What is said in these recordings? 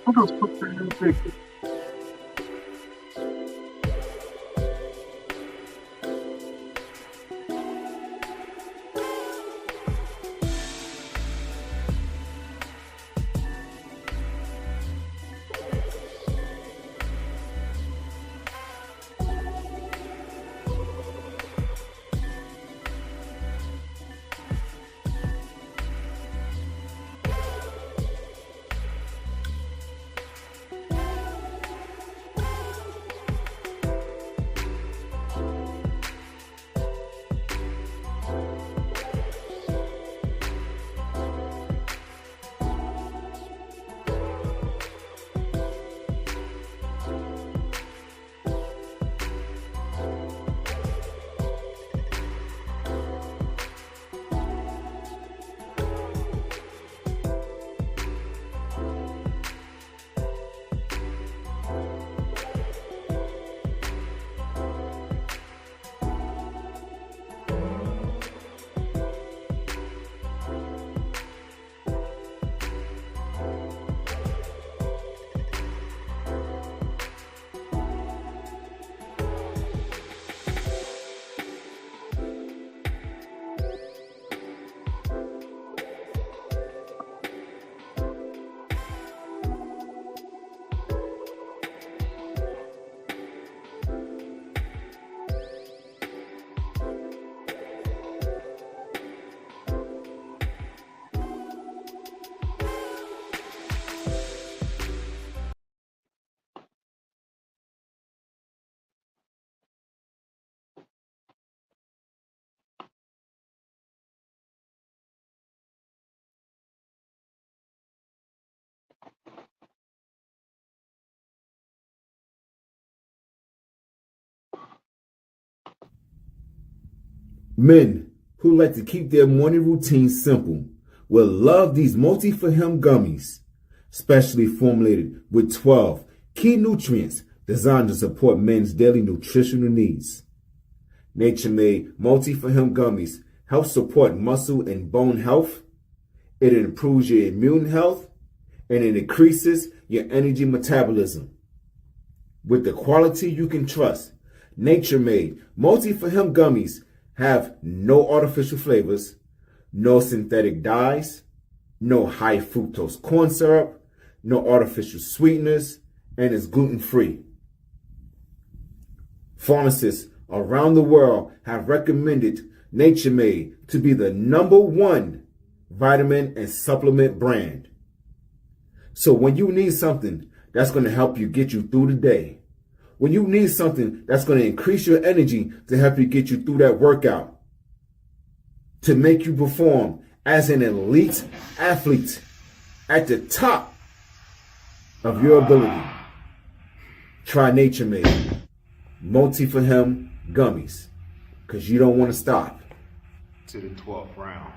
I'll just put that in the paper. Men who like to keep their morning routine simple will love these multi-for-him gummies, specially formulated with 12 key nutrients designed to support men's daily nutritional needs. Nature-made multi-for-him gummies help support muscle and bone health. It improves your immune health, and it increases your energy metabolism. With the quality you can trust, nature-made multi-for-him gummies have no artificial flavors, no synthetic dyes, no high fructose corn syrup, no artificial sweeteners, and is gluten-free. Pharmacists around the world have recommended Nature Made to be the #1 vitamin and supplement brand. So when you need something that's going to help you get you through the day, when you need something that's going to increase your energy to help you get you through that workout, to make you perform as an elite athlete at the top of your ability, try Nature Made Multi-for-Him gummies, because you don't want to stop. To the 12th round.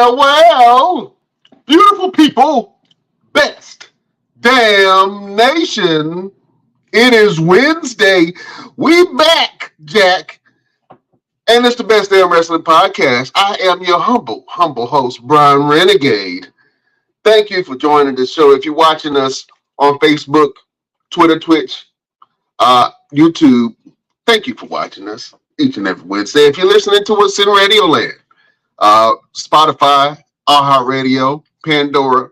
Well, beautiful people, best damn nation. It is Wednesday. We back, Jack, and it's the Best Damn Wrestling Podcast. I am your humble host, Brian Renegade. Thank you for joining the show. If you're watching us on Facebook, Twitter, Twitch, YouTube, thank you for watching us each and every Wednesday. If you're listening to us in Radio Land, Spotify, iHeartRadio, Pandora,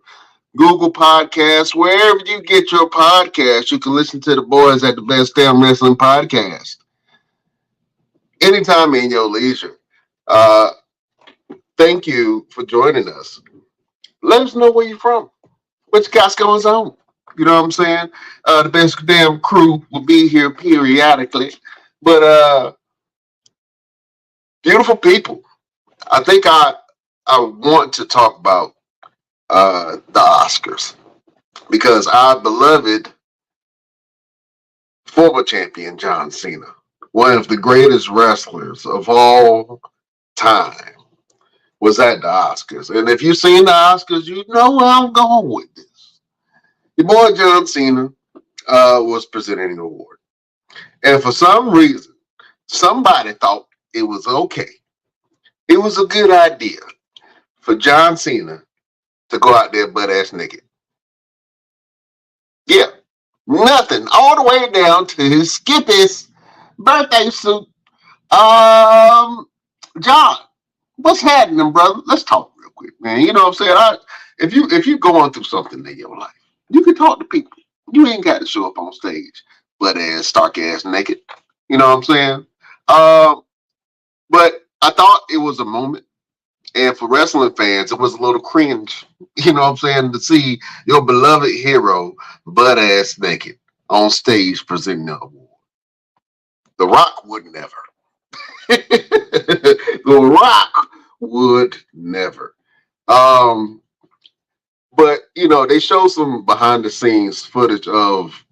Google Podcasts, wherever you get your podcasts, you can listen to the boys at the Best Damn Wrestling Podcast anytime in your leisure. Thank you for joining us. Let us know where you're from. What you got going on? You know what I'm saying? The Best Damn crew will be here periodically. But beautiful people. I think I want to talk about the Oscars because our beloved former champion John Cena, one of the greatest wrestlers of all time, was at the Oscars. And if you've seen the Oscars, you know where I'm going with this. Your boy John Cena was presenting an award. And for some reason, somebody thought it was okay. It was a good idea for John Cena to go out there butt-ass naked. Yeah, nothing. All the way down to his Skippy's birthday suit. John, what's happening, brother? Let's talk real quick, man. You know what I'm saying? If you going through something in your life, you can talk to people. You ain't got to show up on stage, butt ass, stark ass, naked. You know what I'm saying? But I thought it was a moment. And for wrestling fans, it was a little cringe, you know what I'm saying, to see your beloved hero butt ass naked on stage presenting the award. The Rock would never. The Rock would never. But you know, they showed some behind the scenes footage of,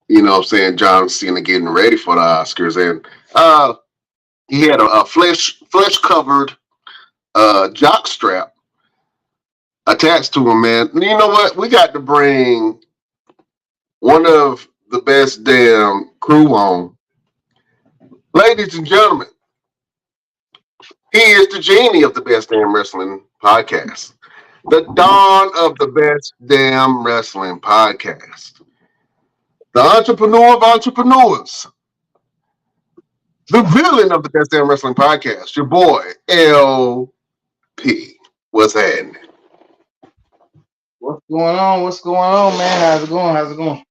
you know what I'm saying, John Cena getting ready for the Oscars, and he had a flesh covered jock strap attached to him, man. You know what? We got to bring one of the best damn crew on. Ladies and gentlemen, he is the genie of the Best Damn Wrestling Podcast. The dawn of the Best Damn Wrestling Podcast. The entrepreneur of entrepreneurs. The villain of the Best Damn Wrestling Podcast. Your boy, LP. What's happening? What's going on? What's going on, man? How's it going? How's it going?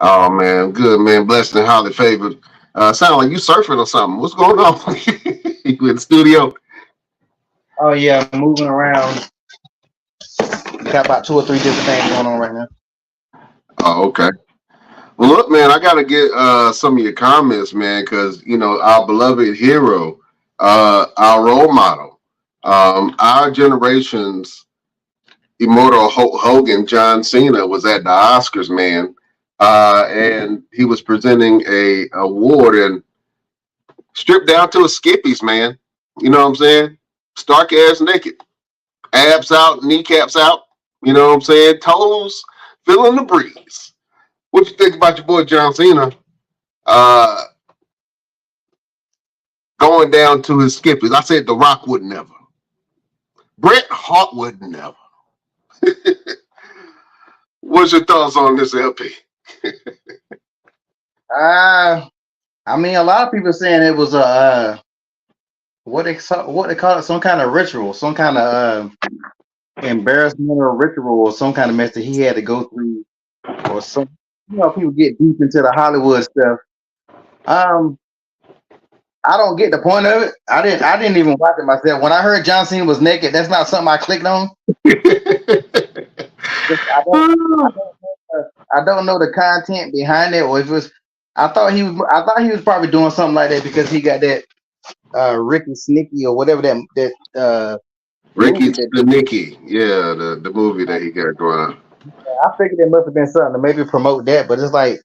Oh, man. Good, man. Blessed and highly favored. Sound like you surfing or something. What's going on? You in the studio? Oh, yeah. I'm moving around. Got about 2 or 3 different things going on right now. Oh, okay. Well, look, man, I got to get some of your comments, man, because, you know, our beloved hero, our role model, our generation's immortal Hulk Hogan, John Cena, was at the Oscars, man, and he was presenting a award and stripped down to his skippies, man. You know what I'm saying? Stark ass naked, abs out, kneecaps out. You know what I'm saying? Toes feeling the breeze. What you think about your boy John Cena going down to his skippies? I said The Rock would never. Bret Hart would never. What's your thoughts on this, LP? I mean, a lot of people saying it was a what they call it, some kind of ritual, some kind of embarrassment or ritual, or some kind of mess that he had to go through, or some. You know, people get deep into the Hollywood stuff. I don't get the point of it. I didn't even watch it myself. When I heard John Cena was naked, that's not something I clicked on. I don't know the content behind it, or if it was. I thought he was probably doing something like that because he got that Ricky Snicky or whatever that Ricky Snicky, yeah, the movie that he got going on. I figured it must have been something to maybe promote that, but it's like,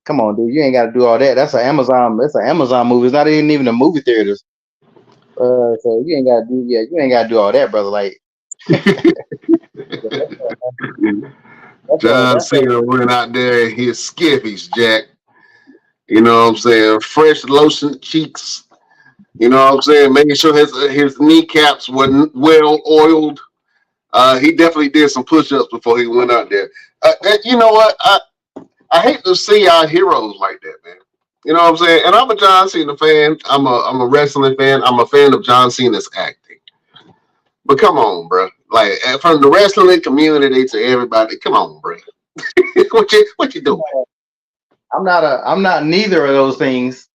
come on, dude, you ain't got to do all that. That's an Amazon movie. It's not even a movie theaters. So you ain't got to do all that, brother. Like, John Cena went out there in his skippies, Jack. You know what I'm saying? Fresh lotion cheeks. You know what I'm saying? Making sure his kneecaps were well oiled. He definitely did some push-ups before he went out there. You know what? I hate to see our heroes like that, man. You know what I'm saying? And I'm a John Cena fan. I'm a wrestling fan. I'm a fan of John Cena's acting. But come on, bro. Like, from the wrestling community to everybody, come on, bro. what you doing? I'm not neither of those things.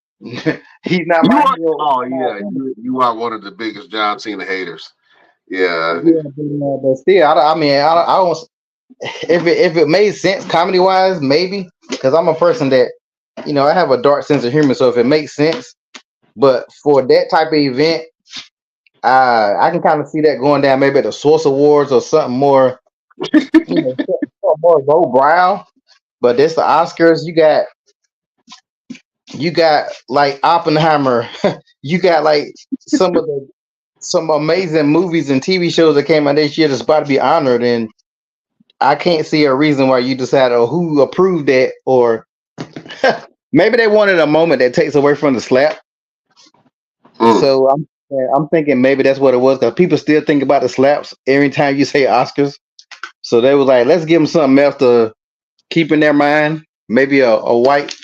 He's not my hero. Oh yeah, you are one of the biggest John Cena haters. Yeah. But still, I don't. If it made sense comedy wise, maybe, because I'm a person that, you know, I have a dark sense of humor. So if it makes sense, but for that type of event, I can kind of see that going down maybe at the Source Awards or something more, you know, more lowbrow. But this the Oscars. You got like Oppenheimer. You got like some amazing movies and TV shows that came out this year that's about to be honored, and I can't see a reason why you decided or who approved that, or maybe they wanted a moment that takes away from the slap. So I'm thinking maybe that's what it was, because people still think about the slaps every time you say Oscars. So they was like, let's give them something else to keep in their mind. Maybe a white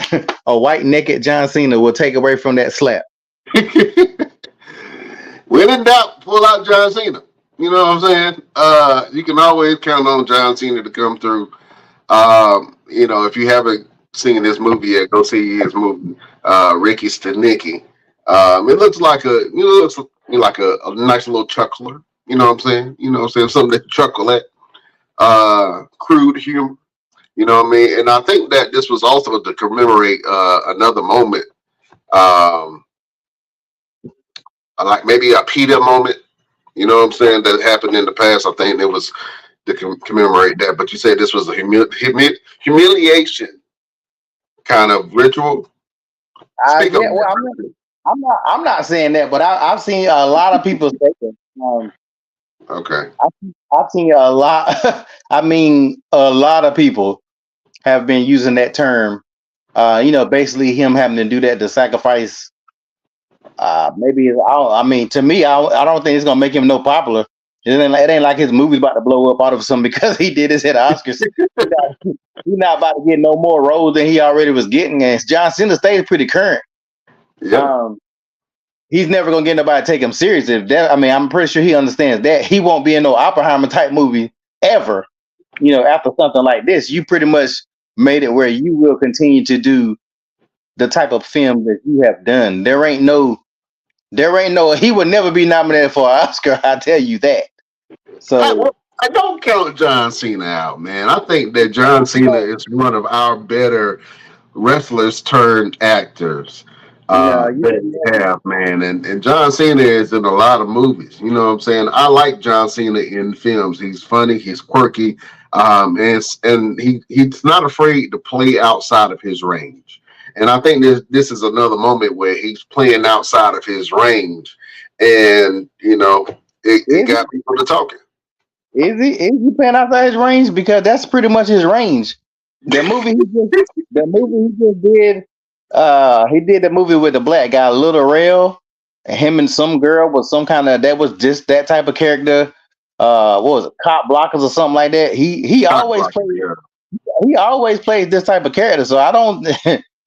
naked John Cena will take away from that slap. When in doubt, pull out John Cena. You know what I'm saying? You can always count on John Cena to come through. If you haven't seen this movie yet, go see his movie, Ricky's to Nicky. It looks like a nice little chuckler. You know what I'm saying? You know what I'm saying? Something to chuckle at. Crude humor. You know what I mean? And I think that this was also to commemorate another moment, um, like maybe a Peter moment. You know what I'm saying? That happened in the past. I think it was to commemorate that. But you said this was a humiliation kind of ritual. Speak Yeah, on well, that. I'm not saying that, but I've seen a lot of people say that. Okay. I've seen a lot. I mean, a lot of people have been using that term. Basically him having to do that to sacrifice. Maybe I mean, to me, I don't think it's gonna make him no popular. It ain't like his movie's about to blow up out of something because he did his at Oscars. He's not about to get no more roles than he already was getting. And John Cena stays pretty current. Yeah. Um, he's never gonna get nobody to take him serious. If that, I mean, I'm pretty sure he understands that he won't be in no Oppenheimer type movie ever. After something like this, you pretty much made it where you will continue to do the type of film that you have done. There ain't no. He would never be nominated for an Oscar. I tell you that. So I don't count John Cena out, man. I think that John Cena is one of our better wrestlers turned actors no, that we have, man. And John Cena is in a lot of movies. You know what I'm saying? I like John Cena in films. He's funny, he's quirky, and he's not afraid to play outside of his range. And I think this is another moment where he's playing outside of his range, and it got people to talking. is he playing outside his range? Because that's pretty much his range. The movie he just did. He did the movie with the black guy, Little Rail, and him and some girl was some kind of that was just that type of character. What was it, Cop Blockers or something like that? He Cock always blocking, plays yeah. he always plays this type of character. So I don't.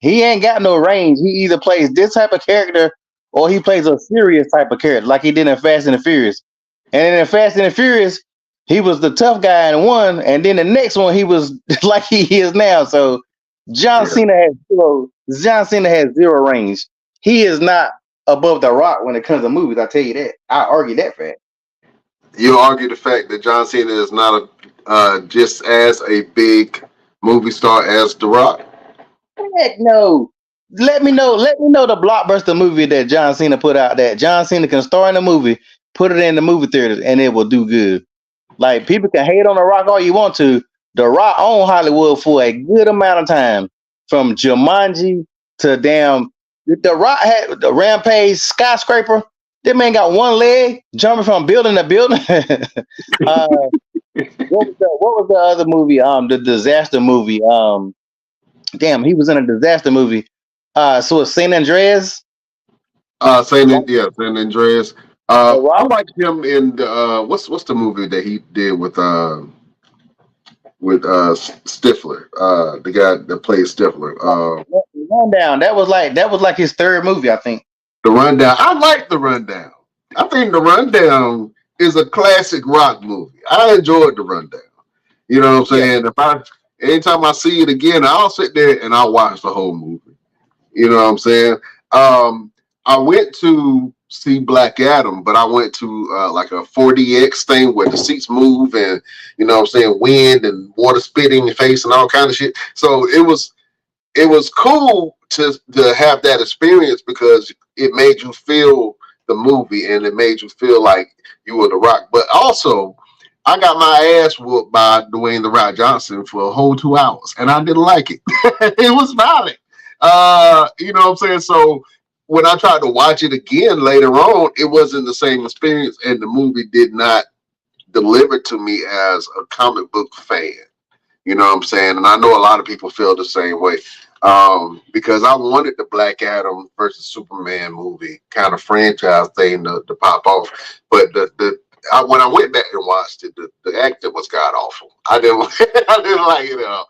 He ain't got no range. He either plays this type of character or he plays a serious type of character, like he did in Fast and the Furious. And in Fast and the Furious, he was the tough guy in one, and then the next one he was like he is now. So John Yeah. Cena has zero. John Cena has zero range. He is not above the Rock when it comes to movies. I tell you that. I argue that fact. You argue the fact that John Cena is not just as a big movie star as The Rock. Heck no. Let me know. Let me know the blockbuster movie that John Cena put out that John Cena can star in a movie, put it in the movie theaters, and it will do good. Like people can hate on The Rock all you want to. The Rock owned Hollywood for a good amount of time, from Jumanji to damn. The Rock had the Rampage skyscraper. That man got one leg jumping from building to building. uh, what was the other movie? The disaster movie. Damn, he was in a disaster movie. So it's San Andreas. San Andreas. The I Rock. like him in the what's the movie that he did with Stifler, the guy that plays Stifler. Rundown. That was like his third movie, I think. The Rundown. I like The Rundown. I think The Rundown is a classic rock movie. I enjoyed The Rundown. You know what I'm Yeah. saying? Anytime I see it again, I'll sit there and I'll watch the whole movie. You know what I'm saying? I went to see Black Adam, but I went to like a 4DX thing where the seats move and you know what I'm saying, wind and water spitting in your face and all kind of shit. So it was cool to have that experience because it made you feel the movie and it made you feel like you were the Rock. But also, I got my ass whooped by Dwayne the Rock Johnson for a whole 2 hours, and I didn't like it. It was violent. You know what I'm saying? So when I tried to watch it again later on, it wasn't the same experience, and the movie did not deliver to me as a comic book fan. You know what I'm saying? And I know a lot of people feel the same way. Because I wanted the Black Adam versus Superman movie kind of franchise thing to pop off. But when I went back and watched it, the acting was god awful. I didn't I didn't like it at all.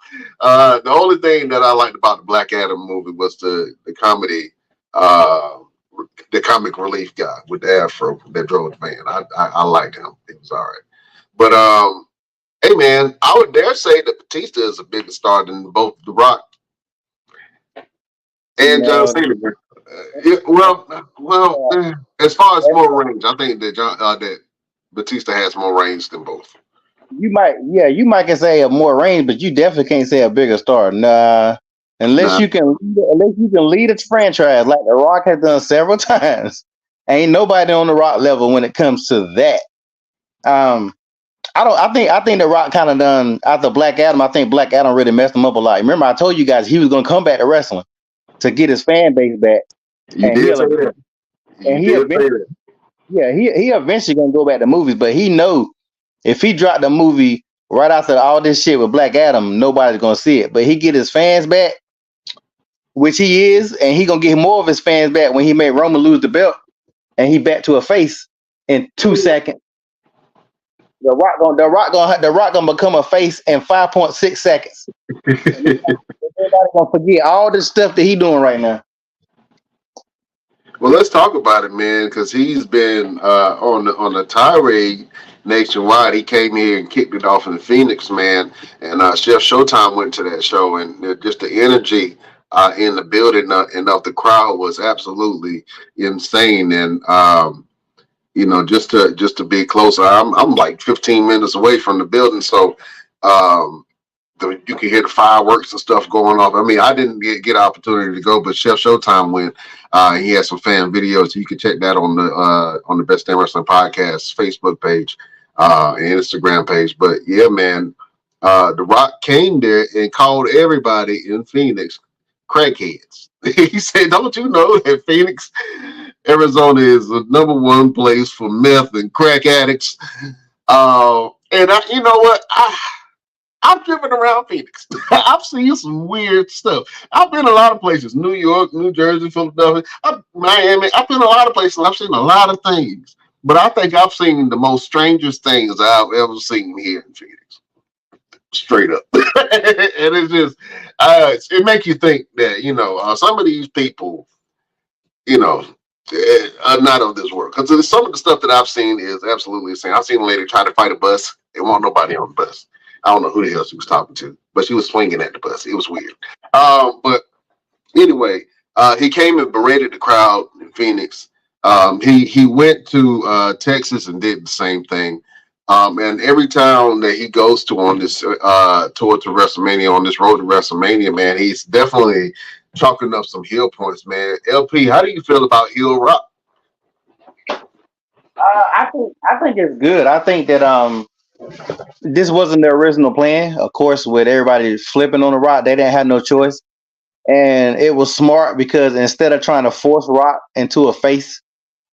The only thing that I liked about the Black Adam movie was the comedy the comic relief guy with the afro that drove the van. I liked him. He was all right. But hey man, I would dare say that Batista is a bigger star than both The Rock and John No, Cena. As far as more range, I think that that Batista has more range than both. you might can say a more range, but you definitely can't say a bigger star. Nah, Nah. unless you can lead a franchise like The Rock has done several times. Ain't nobody on The Rock level when it comes to that. I think The Rock kind of done after Black Adam. I think Black Adam really messed him up a lot. Remember, I told you guys he was gonna come back to wrestling to get his fan base back, You and did say that. You he did say that. he eventually gonna go back to movies. But he know if he dropped the movie right after all this shit with Black Adam, nobody's gonna see it. But he get his fans back, which he is, and he gonna get more of his fans back when he made Roman lose the belt, and he back to a face in 2 seconds. The Rock gonna become a face in 5.6 seconds. Everybody gonna forget all the stuff that he doing right now. Well, let's talk about it, man, because he's been on the tirade nationwide. He came here and kicked it off in Phoenix, man, and Chef Showtime went to that show, and just the energy in the building and of the crowd was absolutely insane. And just to be closer, I'm like 15 minutes away from the building, so you can hear the fireworks and stuff going off. I mean, I didn't get an opportunity to go, but Chef Showtime went. He had some fan videos. You can check that on the Best Damn Wrestling Podcast Facebook page and Instagram page. But yeah, man, The Rock came there and called everybody in Phoenix crackheads. He said, "Don't you know that Phoenix, Arizona is the #1 place for meth and crack addicts?" You know what? I've driven around Phoenix. I've seen some weird stuff. I've been a lot of places: New York, New Jersey, Philadelphia, Miami. I've been a lot of places. I've seen a lot of things. But I think I've seen the most strangest things I've ever seen here in Phoenix. Straight up. And it's just, it makes you think that, some of these people, are not of this world. Because some of the stuff that I've seen is absolutely insane. I've seen a lady try to fight a bus. There wasn't nobody on the bus. I don't know who the hell she was talking to, but she was swinging at the bus. It was weird. But anyway, he came and berated the crowd in Phoenix. He went to Texas and did the same thing. And every town that he goes to on this tour to WrestleMania, on this road to WrestleMania, man, he's definitely chalking up some heel points, man. LP, how do you feel about heel Rock? I think it's good. I think that this wasn't their original plan. Of course, with everybody flipping on the Rock, they didn't have no choice. And it was smart because instead of trying to force Rock into a face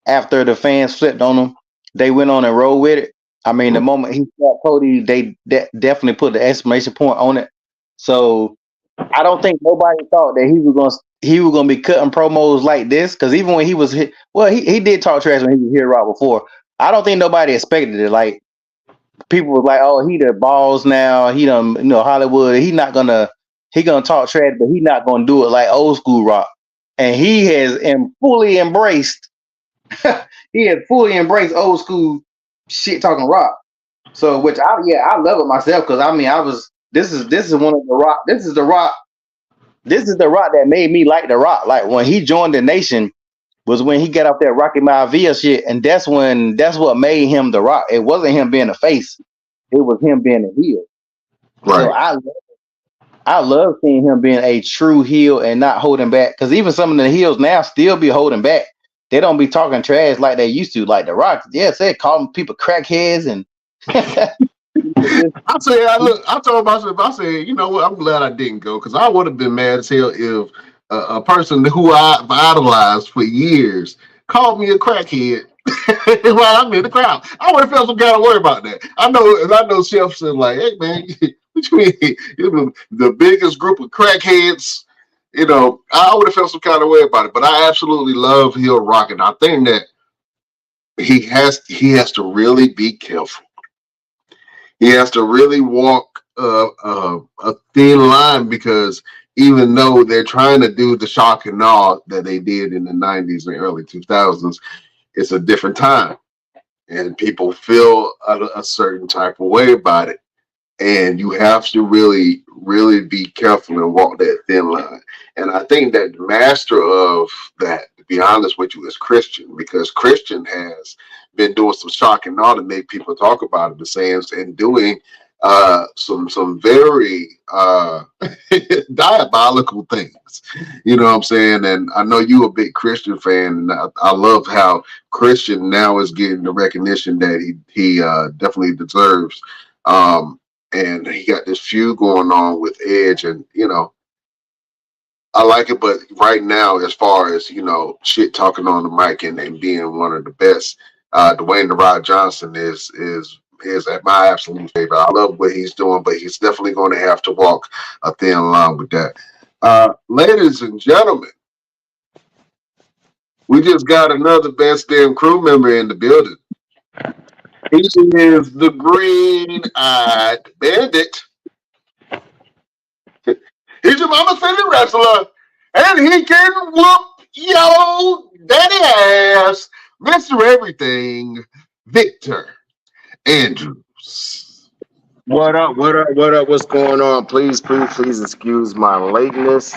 after the fans flipped on him, they went on and rolled with it. I mean, the moment he slapped Cody, they definitely put the exclamation point on it. So I don't think nobody thought that he was gonna be cutting promos like this, because even when he was hit, well, he did talk trash when he was here Rock before. I don't think nobody expected it. Like, people was like, "Oh, he the balls now. He done, Hollywood. He gonna talk trash, but he not gonna do it like old school Rock." And he has fully embraced. He had fully embraced old school shit talking Rock. So, which I love it myself, because I mean, this is one of the Rock. This is the Rock that made me like the Rock. Like, when he joined the Nation was when he got off that Rocky Maivia shit, and that's what made him the Rock. It wasn't him being a face; it was him being a heel. Right. So I love seeing him being a true heel and not holding back. Because even some of the heels now still be holding back. They don't be talking trash like they used to. Like the Rock, they calling people crackheads and. I told myself, I said, you know what? I'm glad I didn't go, because I would have been mad as hell if a person who I've idolized for years called me a crackhead while I'm in the crowd. I would have felt some kind of way about that. I know Chef said, like, "Hey man, what you mean? You're the biggest group of crackheads." I would have felt some kind of way about it. But I absolutely love heel Rock, and I think that he has to really be careful. He has to really walk a thin line, because even though they're trying to do the shock and awe that they did in the 90s and early 2000s, it's a different time. And people feel a certain type of way about it. And you have to really, really be careful and walk that thin line. And I think that the master of that, to be honest with you, is Christian, because Christian has been doing some shock and awe to make people talk about it, the saying, and doing some very diabolical things. You know what I'm saying? And I know you a big Christian fan, and I love how Christian now is getting the recognition that he definitely deserves. And he got this feud going on with Edge, and I like it. But right now, as far as shit talking on the mic and being one of the best, Dwayne "The Rock" Johnson is at my absolute favorite. I love what he's doing, but he's definitely going to have to walk a thin line with that. Ladies and gentlemen, we just got another best damn crew member in the building. He is the Green-Eyed Bandit. He's your mama city wrestler, and he can whoop yo daddy ass, Mr. Everything, Victor Andrews. What up? What up? What up? What's going on? Please excuse my lateness.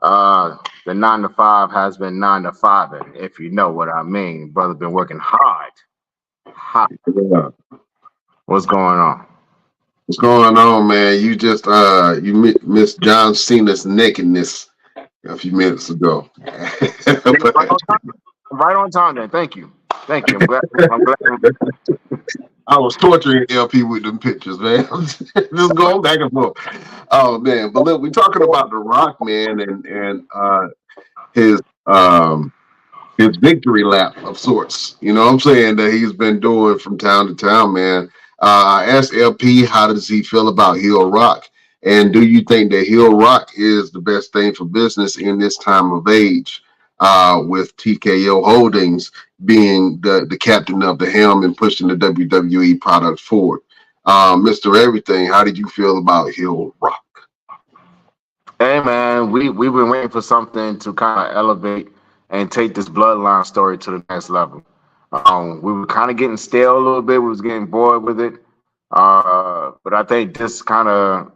The 9 to 5 has been 9 to 5, if you know what I mean. Brother been working hard. What's going on? What's going on, man? You just you missed John Cena's nakedness a few minutes ago. Right on time then. Thank you. I'm glad. I was torturing LP with them pictures, man. Just going back and forth. Oh man, but look, we're talking about The Rock, man, and his victory lap of sorts. You know what I'm saying, that he's been doing from town to town, man. I asked LP, how does he feel about Heel Rock? And do you think that Heel Rock is the best thing for business in this time of age, with TKO Holdings being the captain of the helm and pushing the WWE product forward? Mr. Everything, how did you feel about Heel Rock? Hey man, we've been waiting for something to kind of elevate and take this bloodline story to the next level. We were kind of getting stale a little bit. We was getting bored with it. But I think this kind of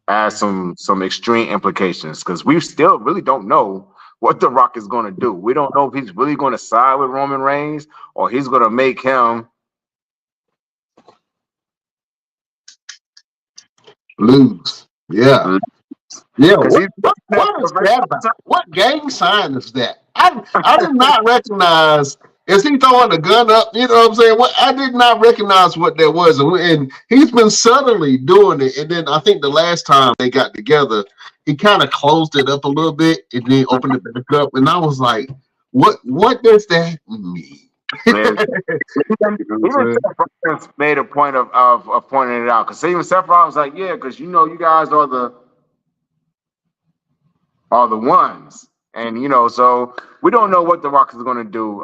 adds some extreme implications, because we still really don't know what The Rock is going to do. We don't know if he's really going to side with Roman Reigns or he's going to make him lose. Yeah. Yeah, what is that about? What gang sign is that? I did not recognize. Is he throwing a gun up? You know what I'm saying? What, I did not recognize what that was, and he's been subtly doing it. And then I think the last time they got together, he kind of closed it up a little bit and then opened it back up. And I was like, "What does that mean?" Even Seth Rollins made a point of pointing it out, because even Seth Rollins was like, "Yeah, because you guys are the ones," and so we don't know what The Rock is going to do.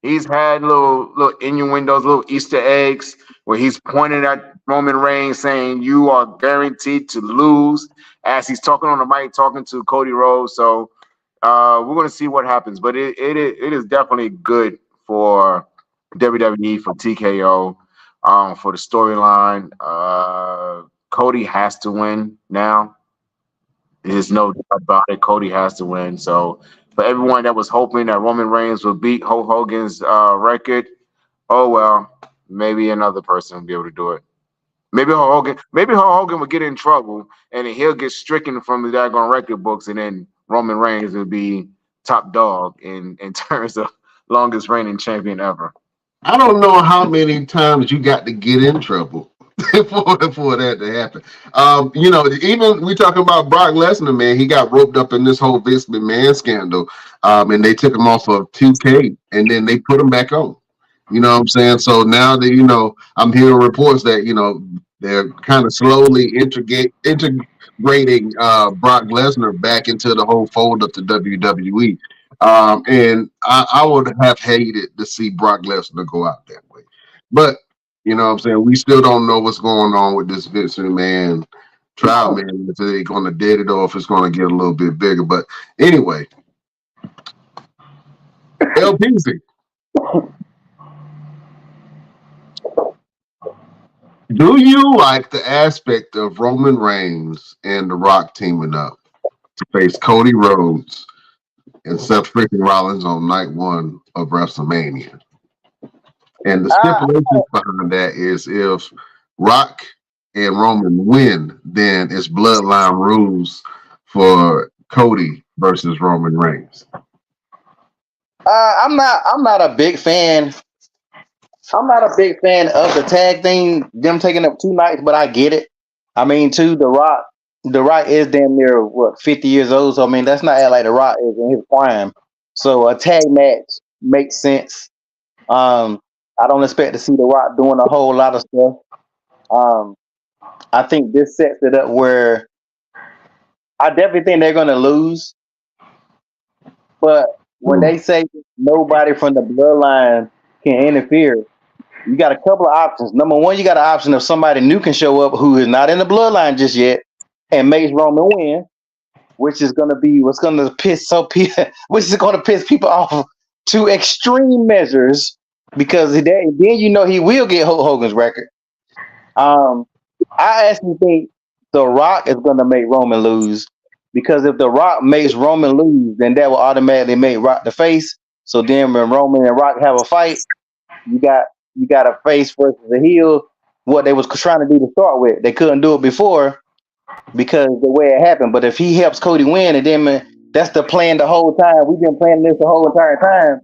He's had little innuendos, little Easter eggs where he's pointing at Roman Reigns, saying you are guaranteed to lose, as he's talking on the mic, talking to Cody Rhodes. So we're going to see what happens, but it is definitely good for WWE, for TKO, for the storyline. Cody has to win now. There's no doubt about it. Cody has to win. So for everyone that was hoping that Roman Reigns would beat Hulk Hogan's record, oh well, maybe another person will be able to do it. Maybe Hulk Hogan will get in trouble and then he'll get stricken from the daggone record books, and then Roman Reigns will be top dog in terms of longest reigning champion ever. I don't know how many times you got to get in trouble for that to happen. Even we talking about Brock Lesnar, man, he got roped up in this whole Vince McMahon scandal, and they took him off of 2K, and then they put him back on. You know what I'm saying? So now that I'm hearing reports that they're kind of slowly integrating Brock Lesnar back into the whole fold of the WWE. And I would have hated to see Brock Lesnar go out that way, but you know what I'm saying, we still don't know what's going on with this Vince McMahon trial, man, if they're going to dead it or if it's going to get a little bit bigger. But anyway, LPZ, do you like the aspect of Roman Reigns and The Rock teaming up to face Cody Rhodes and Seth freaking Rollins on night one of WrestleMania? And the stipulations behind that is if Rock and Roman win, then it's bloodline rules for Cody versus Roman Reigns. I'm not a big fan. I'm not a big fan of the tag thing, them taking up 2 nights, but I get it. I mean, too, The Rock is damn near 50 years old. So I mean, that's not like The Rock is in his prime. So a tag match makes sense. I don't expect to see The Rock doing a whole lot of stuff. I think this sets it up where I definitely think they're gonna lose. But when they say nobody from the bloodline can interfere, you got a couple of options. Number one, you got an option of somebody new can show up who is not in the bloodline just yet and makes Roman win, which is going to be what's going to which is going to piss people off to extreme measures because then you know he will get Hulk Hogan's record. I actually think The Rock is going to make Roman lose because if The Rock makes Roman lose, then that will automatically make Rock the face. So then when Roman and Rock have a fight, you got a face versus a heel. What they was trying to do to start with, they couldn't do it before because the way it happened. But if he helps Cody win, and then that's the plan the whole time. We've been planning this the whole entire time.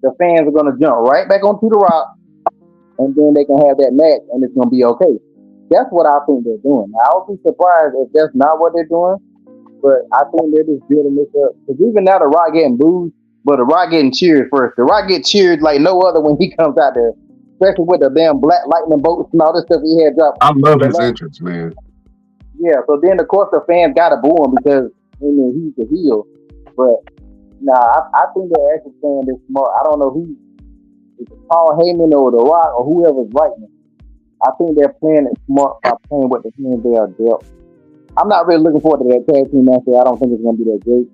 The fans are gonna jump right back onto The Rock, and then they can have that match, and it's gonna be okay. That's what I think they're doing. I'll be surprised if that's not what they're doing, but I think they're just building this up. Because even now, The Rock getting booed, but The Rock getting cheered first. The Rock get cheered like no other when he comes out there, especially with the damn black lightning bolts and all this stuff he had dropped. I love his entrance, man. Yeah, so then of course the fans gotta boo him because he's the heel. But I think they're actually saying this smart. I don't know who, it's Paul Heyman or The Rock or whoever's writing it. I think they're playing it smart by playing what the hands they are dealt. I'm not really looking forward to that tag team match. I don't think it's gonna be that great.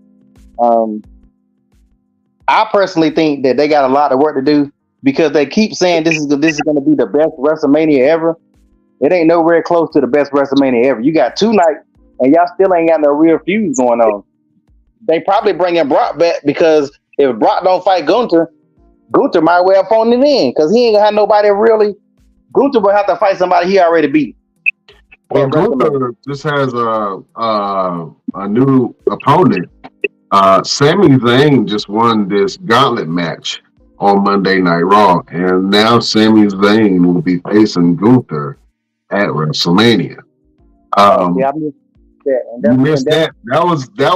I personally think that they got a lot of work to do because they keep saying this is going to be the best WrestleMania ever. It ain't nowhere close to the best WrestleMania ever. You got 2 nights and y'all still ain't got no real feuds going on. They probably bringing Brock back because if Brock don't fight Gunther might well phone it in because he ain't gonna have nobody really. Gunther will have to fight somebody he already beat. Well, Gunther just has a new opponent. Sami Zayn just won this gauntlet match on Monday Night Raw, and now Sami Zayn will be facing Gunther at WrestleMania. I missed that. You missed that. That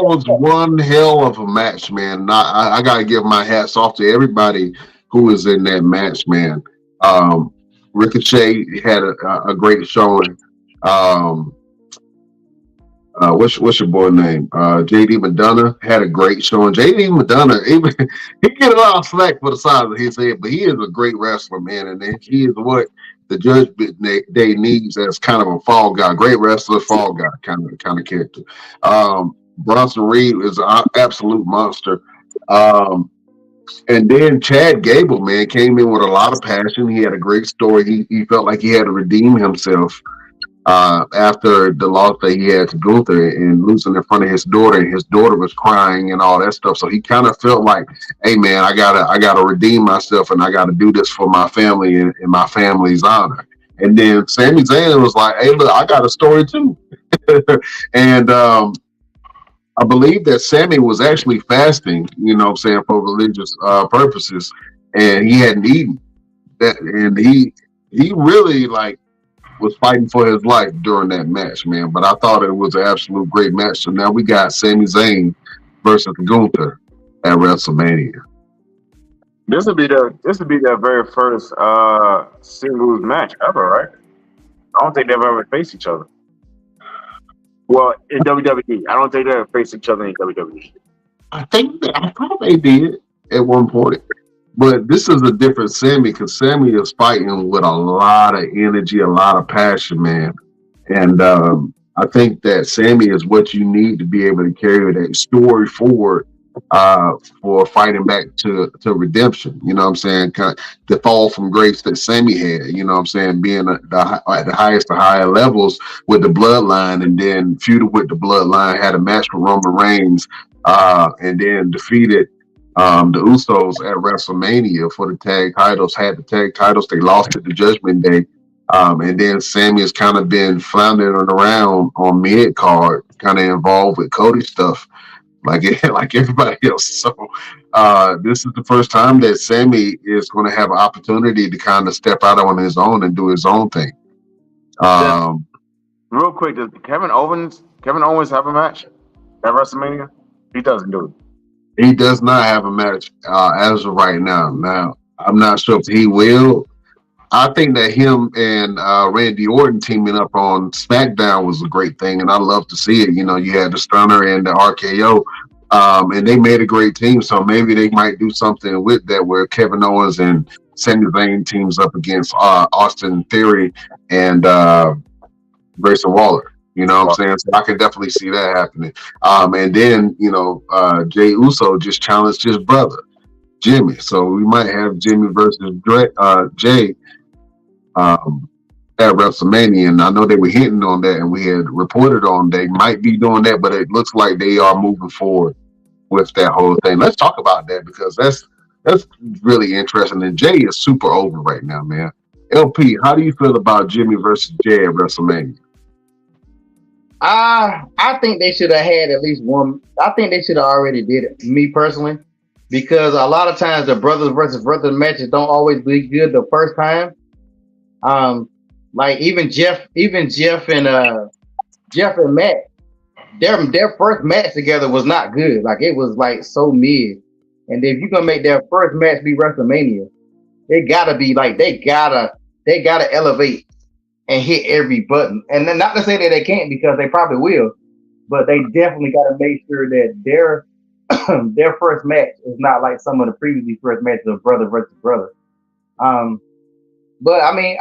was one hell of a match, man. I gotta give my hats off to everybody who was in that match, man. Ricochet had a great showing. What's your boy name? JD Madonna had a great showing. JD Madonna, he get a lot of slack for the size of his head, but he is a great wrestler, man, and he is what the Judgment Day needs as kind of a fall guy, great wrestler, fall guy kind of character. Bronson Reed is an absolute monster. And then Chad Gable, man, came in with a lot of passion. He had a great story. He felt like he had to redeem himself after the loss that he had to Gunther and losing in front of his daughter, and his daughter was crying and all that stuff. So he kind of felt like, hey man, I gotta redeem myself and I gotta do this for my family and my family's honor. And then Sami Zayn was like, hey look, I got a story too. And I believe that Sami was actually fasting, you know what I'm saying, for religious purposes, and he hadn't eaten that, and he really like was fighting for his life during that match, man. But I thought it was an absolute great match. So now we got Sami Zayn versus Gunther at WrestleMania. This would be their very first singles match ever, right? I don't think they've ever faced each other. Well, in WWE, I don't think they ever faced each other in WWE. I thought they did at one point. But this is a different Sami because Sami is fighting with a lot of energy, a lot of passion, man. And I think that Sammy is what you need to be able to carry that story forward for fighting back to redemption. You know what I'm saying? The fall from grace that Sammy had. You know what I'm saying? Being at the highest of higher levels with the bloodline, and then feuded with the bloodline, had a match with Roman Reigns, and then defeated the Usos at WrestleMania for the tag titles. Had the tag titles, they lost at the Judgment Day. And then Sammy has kind of been floundering around on mid card, kind of involved with Cody stuff, like like everybody else. So this is the first time that Sammy is going to have an opportunity to kind of step out on his own and do his own thing. Does, real quick, does Kevin Owens have a match at WrestleMania? He doesn't do it. He does not have a match as of right now. Now, I'm not sure if he will. I think that him and Randy Orton teaming up on SmackDown was a great thing, and I love to see it. You know, you had the Stunner and the RKO, and they made a great team. So maybe they might do something with that, where Kevin Owens and Sami Zayn teams up against Austin Theory and Grayson Waller. You know what I'm saying? So I can definitely see that happening. And then, you know, Jey Uso just challenged his brother, Jimmy. So we might have Jimmy versus Jey at WrestleMania. And I know they were hinting on that, and we had reported on they might be doing that, but it looks like they are moving forward with that whole thing. Let's talk about that, because that's really interesting. And Jey is super over right now, man. LP, how do you feel about Jimmy versus Jey at WrestleMania? I think they should have had at least one. I think they should have already did it, me personally, because a lot of times the brothers versus brothers matches don't always be good the first time. Like even Jeff and Matt, their first match together was not good. Like it was like so mid. And if you're gonna make their first match be WrestleMania, they gotta be like they gotta elevate and hit every button. And then not to say that they can't, because they probably will, but they definitely gotta make sure that their their first match is not like some of the previously first matches of brother versus brother. But I mean,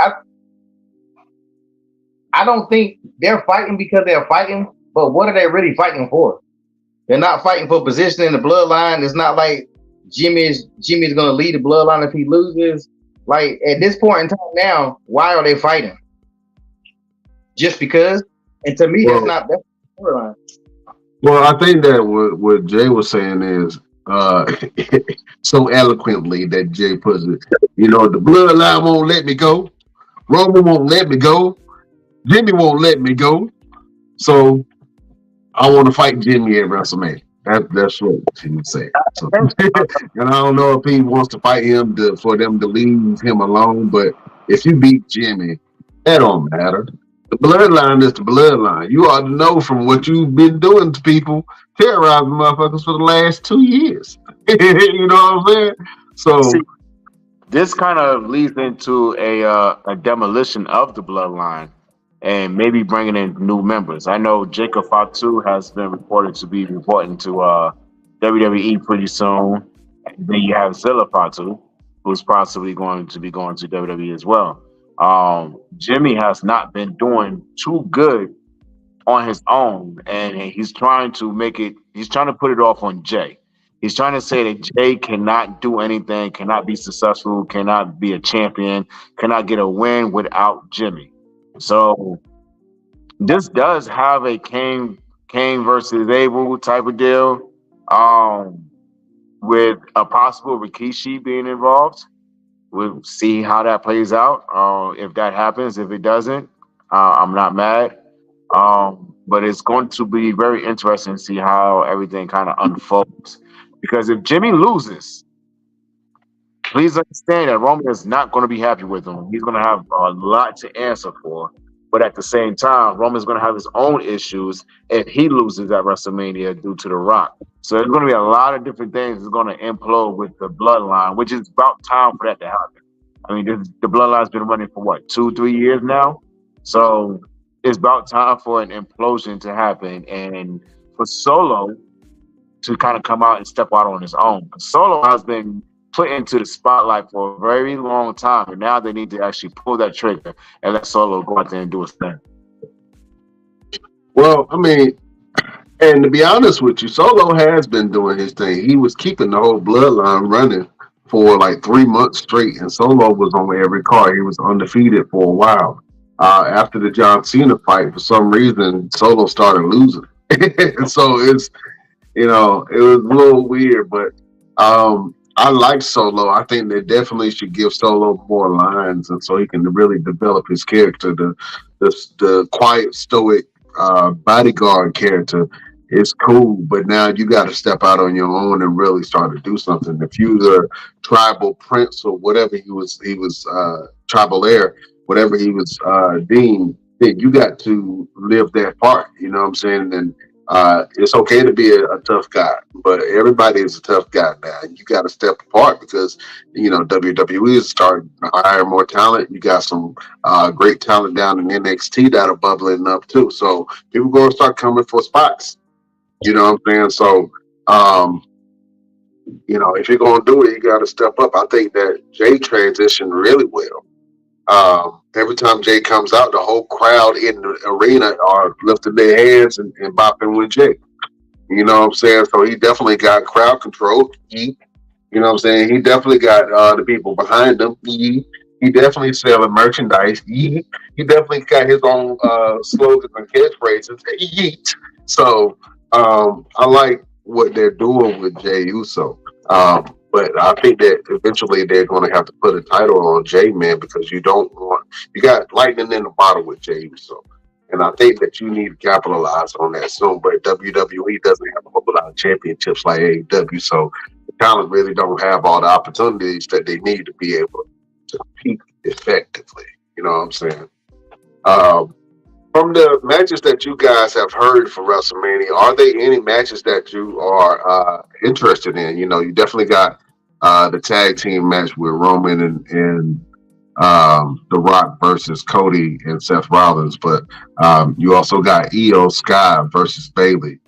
I don't think they're fighting because they're fighting, but what are they really fighting for? They're not fighting for position in the bloodline. It's not like Jimmy's gonna lead the bloodline if he loses. Like at this point in time now, why are they fighting? Just because? And to me, that's the storyline. Well, I think that what Jay was saying is so eloquently that Jay puts it. You know, the bloodline won't let me go. Roman won't let me go. Jimmy won't let me go. So I want to fight Jimmy at WrestleMania. That's what he would say. So, and I don't know if he wants to fight him for them to leave him alone. But if you beat Jimmy, that don't matter. The bloodline is the bloodline. You ought to know from what you've been doing to people, terrorizing motherfuckers for the last 2 years. You know what I'm saying? So see, this kind of leads into a demolition of the bloodline, and maybe bringing in new members. I know Jacob Fatu has been reported to be reporting to WWE pretty soon. Then you have Zilla Fatu, who's possibly going to be going to WWE as well. Jimmy has not been doing too good on his own, and he's trying to put it off on Jay. He's trying to say that Jay cannot do anything, cannot be successful, cannot be a champion, cannot get a win without Jimmy. So this does have a Cain versus Abel type of deal, with a possible Rikishi being involved. We'll see how that plays out. If that happens, if it doesn't, I'm not mad. But it's going to be very interesting to see how everything kind of unfolds. Because if Jimmy loses, please understand that Roman is not going to be happy with him. He's going to have a lot to answer for. But at the same time, Roman's going to have his own issues if he loses at WrestleMania due to The Rock. So there's going to be a lot of different things that's going to implode with the bloodline, which is about time for that to happen. I mean, the bloodline's been running for what, 2-3 years now? So it's about time for an implosion to happen, and for Solo to kind of come out and step out on his own. Solo has been put into the spotlight for a very long time, and now they need to actually pull that trigger and let Solo go out there and do his thing. Well, I mean, and to be honest with you, Solo has been doing his thing. He was keeping the whole bloodline running for like 3 months straight, and Solo was on every card. He was undefeated for a while. After the John Cena fight, for some reason, Solo started losing. So it was a little weird, but I like Solo. I think they definitely should give Solo more lines, and so he can really develop his character. The quiet, stoic bodyguard character is cool, but now you got to step out on your own and really start to do something. If you the tribal prince or whatever he was tribal heir, whatever he was deemed, then you got to live that part. You know what I'm saying? And it's okay to be a tough guy, but everybody is a tough guy now. You got to step apart because WWE is starting to hire more talent. You got some great talent down in NXT that are bubbling up too. So people going to start coming for spots. You know what I'm saying? So if you're going to do it, you got to step up. I think that Jay transitioned really well. Every time Jay comes out, the whole crowd in the arena are lifting their hands and bopping with Jay. You know what I'm saying? So he definitely got crowd control. You know what I'm saying? He definitely got the people behind him. He definitely selling merchandise. He definitely got his own slogans and catchphrases. Yeet. So I like what they're doing with Jay Uso. But I think that eventually they're going to have to put a title on Jay, man, because you got lightning in the bottle with Jay Uso. And I think that you need to capitalize on that soon. But WWE doesn't have a whole lot of championships like AEW, so the talent really don't have all the opportunities that they need to be able to compete effectively. You know what I'm saying? From the matches that you guys have heard for WrestleMania, are there any matches that you are interested in? You definitely got the tag team match with Roman and The Rock versus Cody and Seth Rollins, but you also got Io Sky versus Bailey,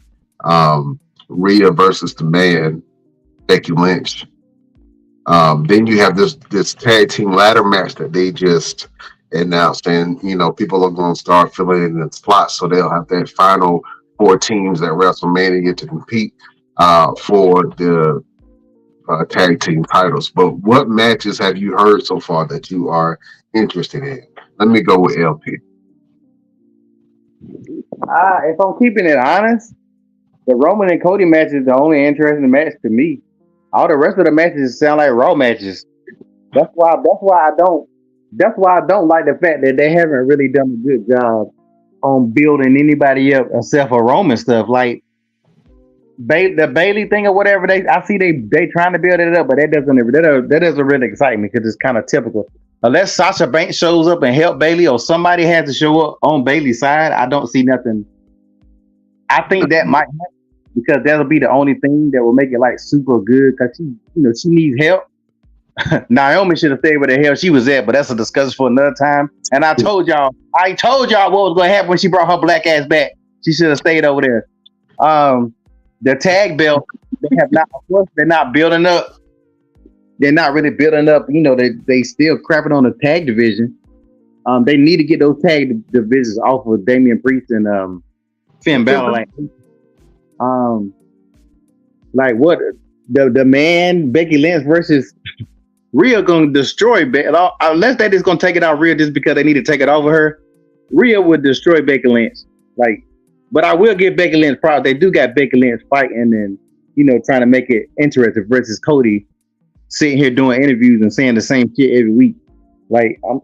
Rhea versus the Man, Becky Lynch. Then you have this tag team ladder match that they just announced, and people are going to start filling in the slots, so they'll have that final 4 teams at WrestleMania to compete for the tag team titles. But what matches have you heard so far that you are interested in? Let me go with LP. If I'm keeping it honest, the Roman and Cody match is the only interesting match to me. All the rest of the matches sound like Raw matches. That's why I don't. That's why I don't like the fact that they haven't really done a good job on building anybody up except for Roman stuff. Like the Bailey thing or whatever. I see they trying to build it up, but that doesn't really excite me because it's kind of typical. Unless Sasha Banks shows up and help Bailey, or somebody has to show up on Bailey's side, I don't see nothing. I think that might happen because that'll be the only thing that will make it like super good because she needs help. Naomi should have stayed where the hell she was at, but that's a discussion for another time. And I told y'all what was going to happen when she brought her black ass back. She should have stayed over there. The tag belt, they're not building up. They're not really building up. They still crapping on the tag division. They need to get those tag divisions off of Damian Priest and Finn Balor. Like what the Man Becky Lynch versus Rhea gonna destroy Becky, unless they just gonna take it out Rhea just because they need to take it over her. Rhea would destroy Becky Lynch. But I will give Becky Lynch props. They do got Becky Lynch fighting and trying to make it interesting versus Cody sitting here doing interviews and saying the same shit every week. Like I'm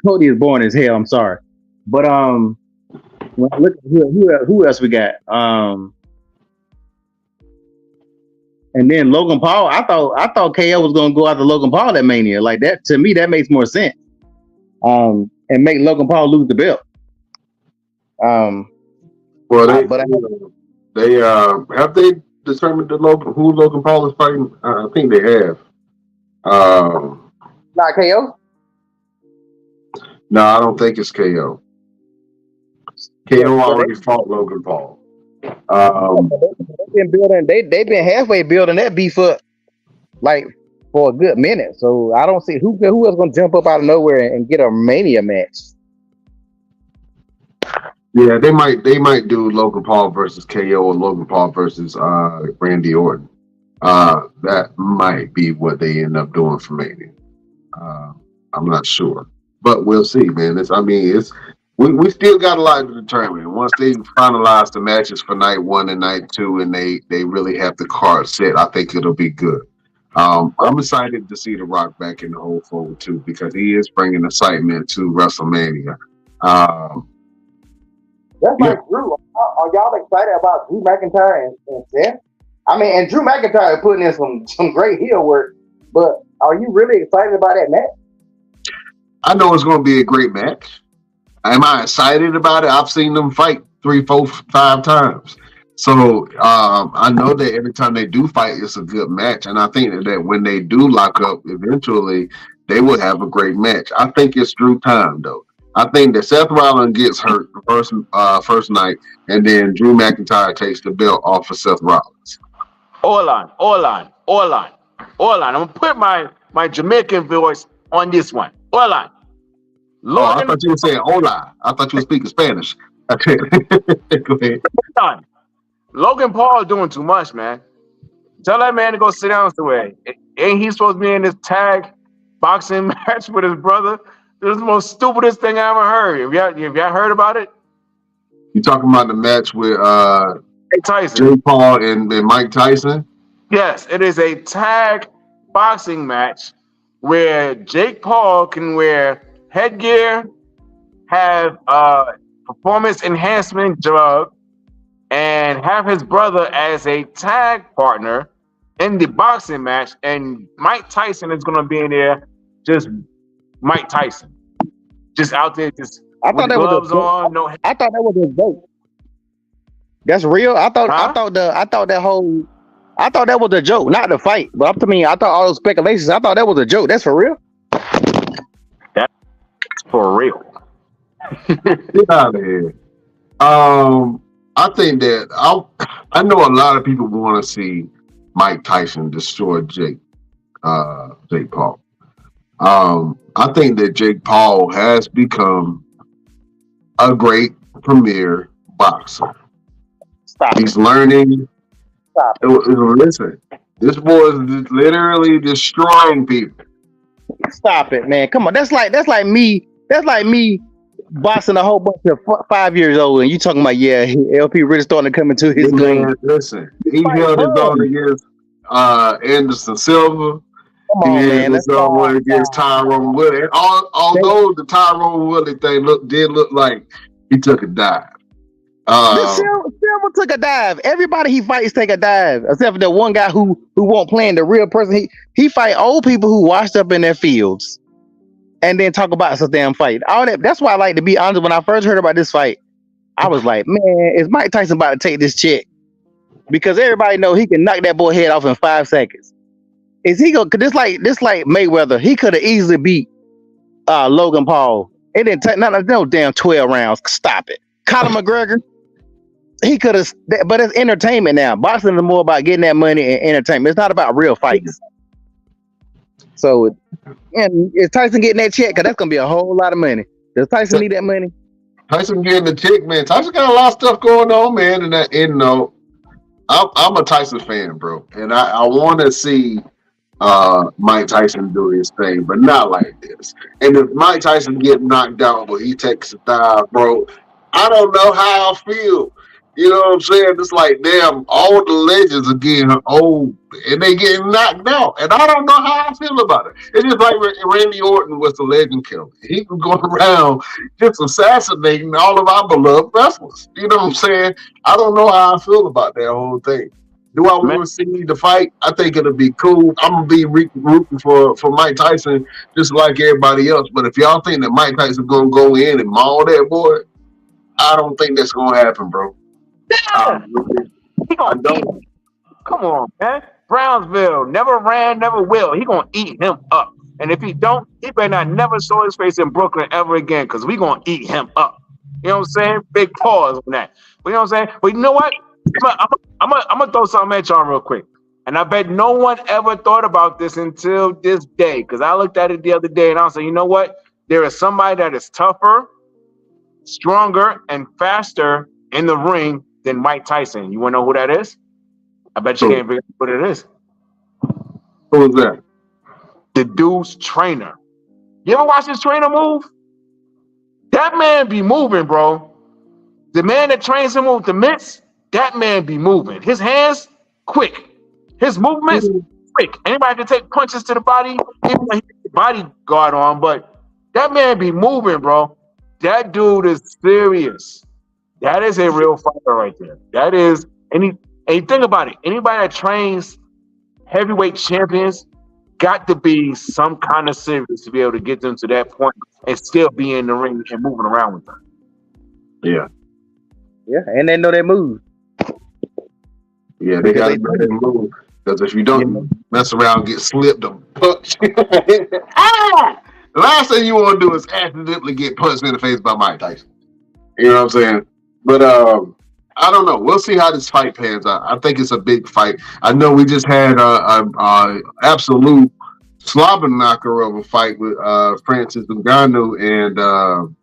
Cody is boring as hell. I'm sorry, but when I look at who else we got. And then Logan Paul, I thought KO was gonna go after Logan Paul at Mania. Like that, to me, that makes more sense. And make Logan Paul lose the belt. Well, they have they determined who Logan Paul is fighting? I think they have. Not KO. No, I don't think it's KO. KO already fought Logan Paul. They've been halfway building that beef up like for a good minute. So I don't see who else gonna jump up out of nowhere and get a Mania match. Yeah, they might do Logan Paul versus KO or Logan Paul versus Randy Orton. That might be what they end up doing for Mania. Uh, I'm not sure, but we'll see, man. We still got a lot to determine. Once they finalize the matches for night one and night two, and they really have the card set, I think it'll be good. I'm excited to see The Rock back in the whole fold too, because he is bringing excitement to WrestleMania. Um, That's yeah, like Drew. Are y'all excited about Drew McIntyre and Seth? I mean, and Drew McIntyre putting in some great heel work, but are you really excited about that match? I know it's going to be a great match. Am I excited about it? I've seen them fight 3, 4, 5 times. So I know that every time they do fight, it's a good match. And I think that when they do lock up eventually, they will have a great match. I think it's Drew time, though. I think that Seth Rollins gets hurt the first night, and then Drew McIntyre takes the belt off of Seth Rollins. Hold on. I'm gonna put my Jamaican voice on this one. Hold on. Oh, I Logan, thought you were saying hola. I thought you were speaking Spanish. Okay. Go ahead. hold on. Logan Paul doing too much, man. Tell that man to go sit down somewhere. Ain't he supposed to be in this tag boxing match with his brother? This is the most stupidest thing I ever heard. Have y'all heard about it? You talking about the match with Hey, Tyson. Jake Paul and Mike Tyson? Yes, it is a tag boxing match where Jake Paul can wear headgear, have performance enhancement drug, and have his brother as a tag partner in the boxing match. And Mike Tyson is going to be in there, just Mike Tyson, just out there, just I with thought that was gloves on. No, I thought that was a joke. That's real. I thought Huh? that was a joke, not the fight. But up to me, I thought all those speculations. I thought that was a joke. That's for real. That's for real. Get out of here. I think that I know a lot of people want to see Mike Tyson destroy Jake Paul. I think that Jake Paul has become a great premier boxer. Stop He's it. learning. Stop it. Listen, this boy is literally destroying people. Stop it, man. Come on. That's like me boxing a whole bunch of 5 years old, and you talking about LP really starting to come into his game. Listen, he held his own against Anderson Silva. Come on, man. His own against Tyrone Woodley. Although the Tyrone Woodley thing did look like he took a dive. Silva took a dive. Everybody he fights take a dive, except for the one guy who won't play in the real person. He fight old people who washed up in their fields, and then talk about some damn fight. All that. That's why I like to be honest. When I first heard about this fight, I was like, man, is Mike Tyson about to take this check? Because everybody know he can knock that boy head off in 5 seconds. Is he going? This like Mayweather. He could have easily beat Logan Paul. It didn't take no damn 12 rounds. Stop it. Conor McGregor. He could have, but it's entertainment now. Boxing is more about getting that money and entertainment. It's not about real fights. So, and is Tyson getting that check? Because that's gonna be a whole lot of money. Does Tyson need that money? Tyson getting the check, man. Tyson got a lot of stuff going on, man. And I'm a Tyson fan, bro, and I want to see Mike Tyson do his thing, but not like this. And if Mike Tyson get knocked out, but he takes a dive, bro, I don't know how I feel. You know what I'm saying? It's like, damn, all the legends are getting old and they getting knocked out. And I don't know how I feel about it. It's just like Randy Orton was the legend killer. He was going around just assassinating all of our beloved wrestlers. You know what I'm saying? I don't know how I feel about that whole thing. Do I want to see the fight? I think it'll be cool. I'm going to be rooting for Mike Tyson just like everybody else. But if y'all think that Mike Tyson going to go in and maul that boy, I don't think that's going to happen, bro. Yeah. I don't. Come on, man. Brownsville never ran, never will. He gonna eat him up. And if he don't, he better not never show his face in Brooklyn ever again, because we gonna eat him up. You know what I'm saying? Big pause on that. But you know what I'm saying? But you know what? I'm gonna throw something at y'all real quick. And I bet no one ever thought about this until this day. Because I looked at it the other day and I was like, you know what? There is somebody that is tougher stronger and faster in the ring than Mike Tyson. You want to know who that is? I bet you can't figure out what it is. Who was that? The dude's trainer. You ever watch this trainer move? That man be moving, bro. The man that trains him with the mitts, that man be moving. His hands, quick. His movements, quick. Anybody can take punches to the body, even though he has the bodyguard on, but that man be moving, bro. That dude is serious. That is a real fighter right there. That is, and think about it. Anybody that trains heavyweight champions got to be some kind of serious to be able to get them to that point and still be in the ring and moving around with them. Yeah. Yeah, and they know they move. Yeah, they got to move. Because if you don't mess around and get slipped or punched, the last thing you want to do is accidentally get punched in the face by Mike Tyson. You know what I'm saying? But I don't know. We'll see how this fight pans out. I think it's a big fight. I know we just had a absolute slobber knocker of a fight with Francis Ngannou and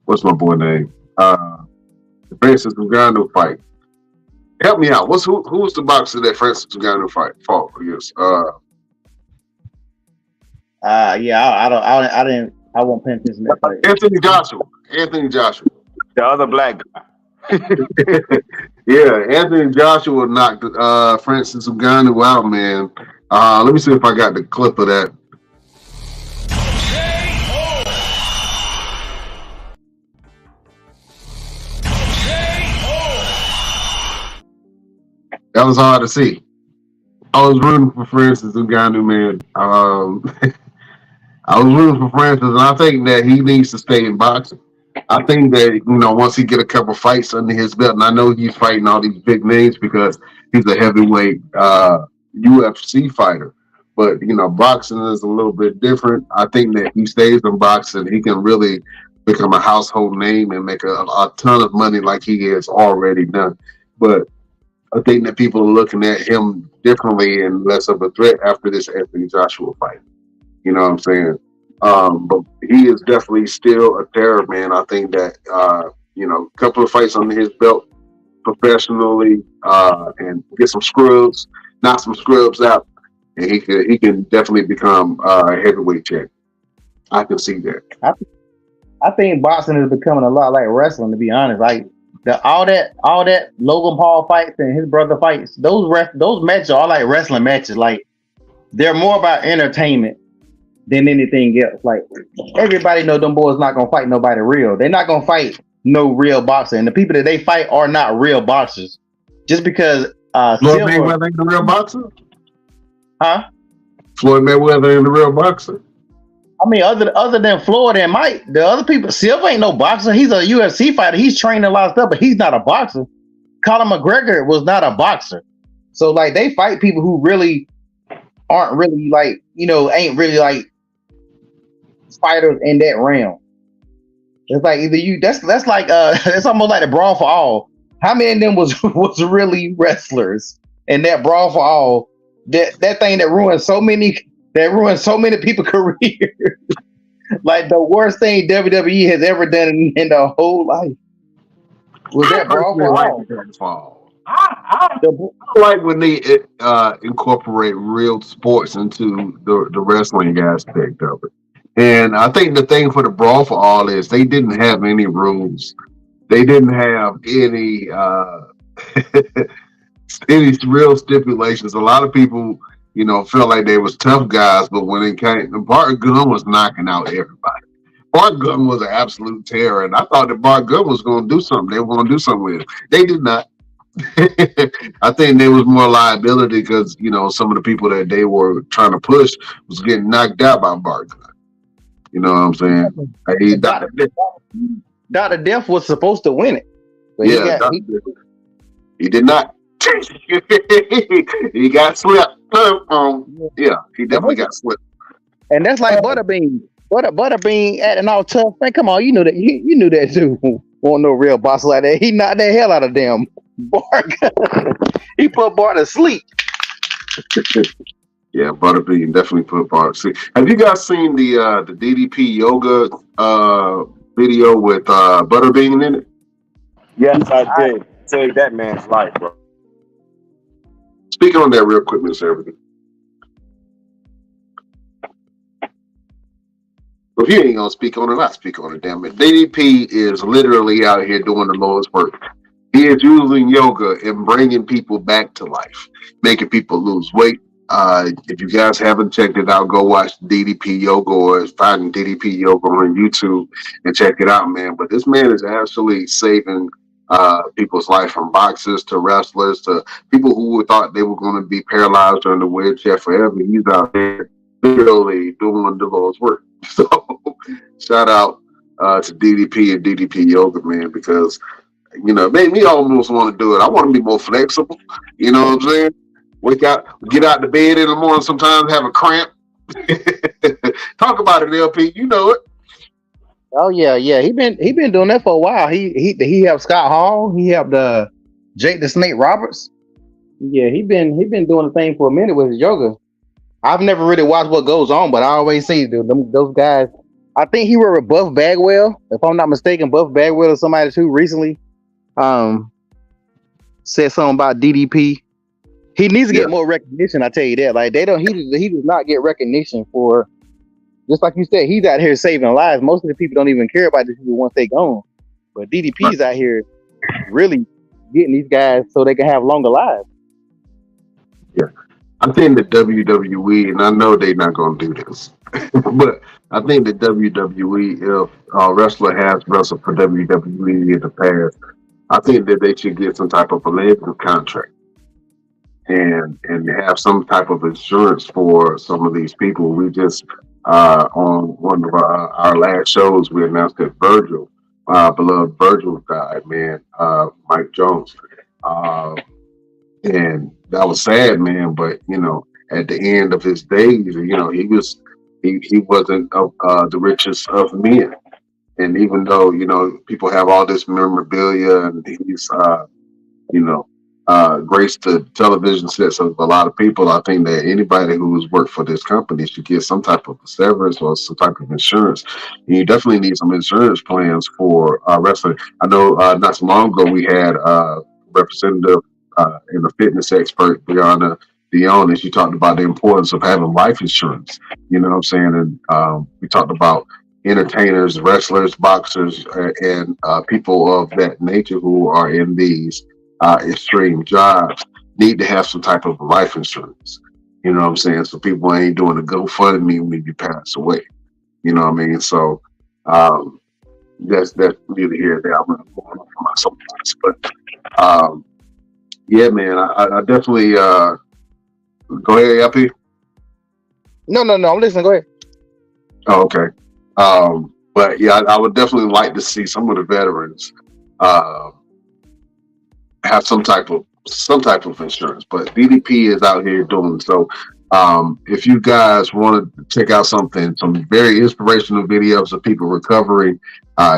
what's my boy name? The Francis Ngannou fight. Help me out. Who was the boxer that Francis Ngannou fought against? I won't pay attention to that fight. Anthony Joshua. The other black guy. Yeah, Anthony Joshua knocked Francis Ngannou out, man. Let me see if I got the clip of that. That was hard to see. I was rooting for Francis Ngannou, man. I was rooting for Francis, and I think that he needs to stay in boxing. I think that, once he get a couple fights under his belt, and I know he's fighting all these big names because he's a heavyweight UFC fighter. But, boxing is a little bit different. I think that he stays in boxing, he can really become a household name and make a ton of money like he has already done. But I think that people are looking at him differently and less of a threat after this Anthony Joshua fight. You know what I'm saying? But he is definitely still a terror, man. I think that, a couple of fights under his belt professionally and get some scrubs, knock some scrubs out, and he can definitely become a heavyweight champ. I can see that. I think boxing is becoming a lot like wrestling, to be honest. Like all that Logan Paul fights and his brother fights, those matches are like wrestling matches. Like they're more about entertainment than anything else. Like everybody know them boys not gonna fight nobody real. They're not gonna fight no real boxer, and the people that they fight are not real boxers. Just because Floyd Mayweather ain't the real boxer? Huh? Floyd Mayweather ain't the real boxer? I mean, other than Floyd and Mike, the other people, Silva ain't no boxer. He's a UFC fighter. He's training a lot of stuff, but he's not a boxer. Conor McGregor was not a boxer. So like they fight people who really aren't really like, ain't really like fighters in that realm. It's like either you that's like it's almost like the Brawl for All. How many of them was really wrestlers in that Brawl for All? That thing that ruined so many people's careers. Like the worst thing WWE has ever done in their whole life was that Brawl for All. I like when they incorporate real sports into the wrestling aspect of it. And I think the thing for the Brawl for All is they didn't have any rules. They didn't have any any real stipulations. A lot of people, felt like they was tough guys, but when it came, Bart Gunn was knocking out everybody. Bart Gunn was an absolute terror, and I thought that Bart Gunn was going to do something. They were going to do something with him. They did not. I think there was more liability because, some of the people that they were trying to push was getting knocked out by Bart Gunn. You know what I'm saying? Dr. Death was supposed to win it. But he did not. He got slipped. Yeah, he definitely got slipped. And that's like Butterbean. Butterbean acting all tough. Man, come on, you knew that. You knew that too. Wasn't no real boss like that. He knocked the hell out of them. Bart. He put Bart to sleep. Yeah, Butterbean definitely put Bart to sleep. Have you guys seen the DDP yoga video with Butterbean in it? Yes, I did. Saved that man's life, bro. Speaking on that real quick, Miss Everything. If you ain't gonna speak on it, I speak on it, damn it. DDP is literally out here doing the Lord's work. He is using yoga and bringing people back to life, making people lose weight. If you guys haven't checked it out, go watch DDP Yoga or find DDP Yoga on YouTube and check it out, man. But this man is actually saving people's life, from boxers to wrestlers to people who thought they were going to be paralyzed or in the wheelchair forever. He's out there literally doing the Lord's work. So shout out to DDP and DDP Yoga, man, because made me almost want to do it. I want to be more flexible. You know what I'm saying? Wake out, get out the bed in the morning. Sometimes have a cramp. Talk about it, LP. You know it. Oh yeah. He been doing that for a while. He helped Scott Hall. He helped Jake the Snake Roberts. Yeah, he been doing the thing for a minute with his yoga. I've never really watched what goes on, but I always see those guys. I think he were with Buff Bagwell, if I'm not mistaken. Buff Bagwell or somebody too recently said something about DDP. He needs to get more recognition. I tell you that. Like he does not get recognition for, just like you said, he's out here saving lives. Most of the people don't even care about these people once they gone. But DDP's out here really getting these guys so they can have longer lives. Yeah. I think the WWE, and I know they're not going to do this, but I think the WWE, if a wrestler has wrestled for WWE in the past, I think that they should get some type of a labor contract and have some type of insurance for some of these people. We just, on one of our last shows, we announced that Virgil, beloved Virgil died, man, Mike Jones. And that was sad, man. But at the end of his days, he wasn't the richest of men. And even though people have all this memorabilia, and he's graced the television sets of a lot of people, I think that anybody who has worked for this company should get some type of severance or some type of insurance. And you definitely need some insurance plans for wrestling. I know not so long ago we had representative and a fitness expert, Brianna Dion, and she talked about the importance of having life insurance. You know what I'm saying? And we talked about entertainers, wrestlers, boxers, and people of that nature who are in these extreme jobs need to have some type of life insurance. You know what I'm saying? So people ain't doing a GoFundMe when you pass away. You know what I mean? So that's neither here nor there. I'm going to go on for my soapbox, but yeah, man, I definitely go ahead, LP. No, I'm listening. Go ahead. Oh, okay. But yeah, I would definitely like to see some of the veterans have some type of insurance. But DDP is out here doing so. If you guys want to check out some very inspirational videos of people recovering,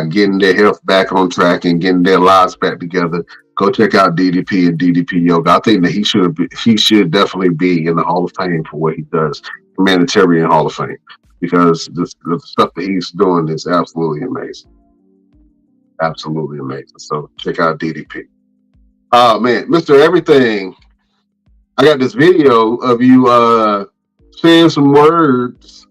getting their health back on track and getting their lives back together, go check out DDP and DDP Yoga. I think that he should definitely be in the Hall of Fame for what he does, humanitarian Hall of Fame, because the stuff that he's doing is absolutely amazing. Absolutely amazing. So check out DDP. Man, Mr. Everything, I got this video of you saying some words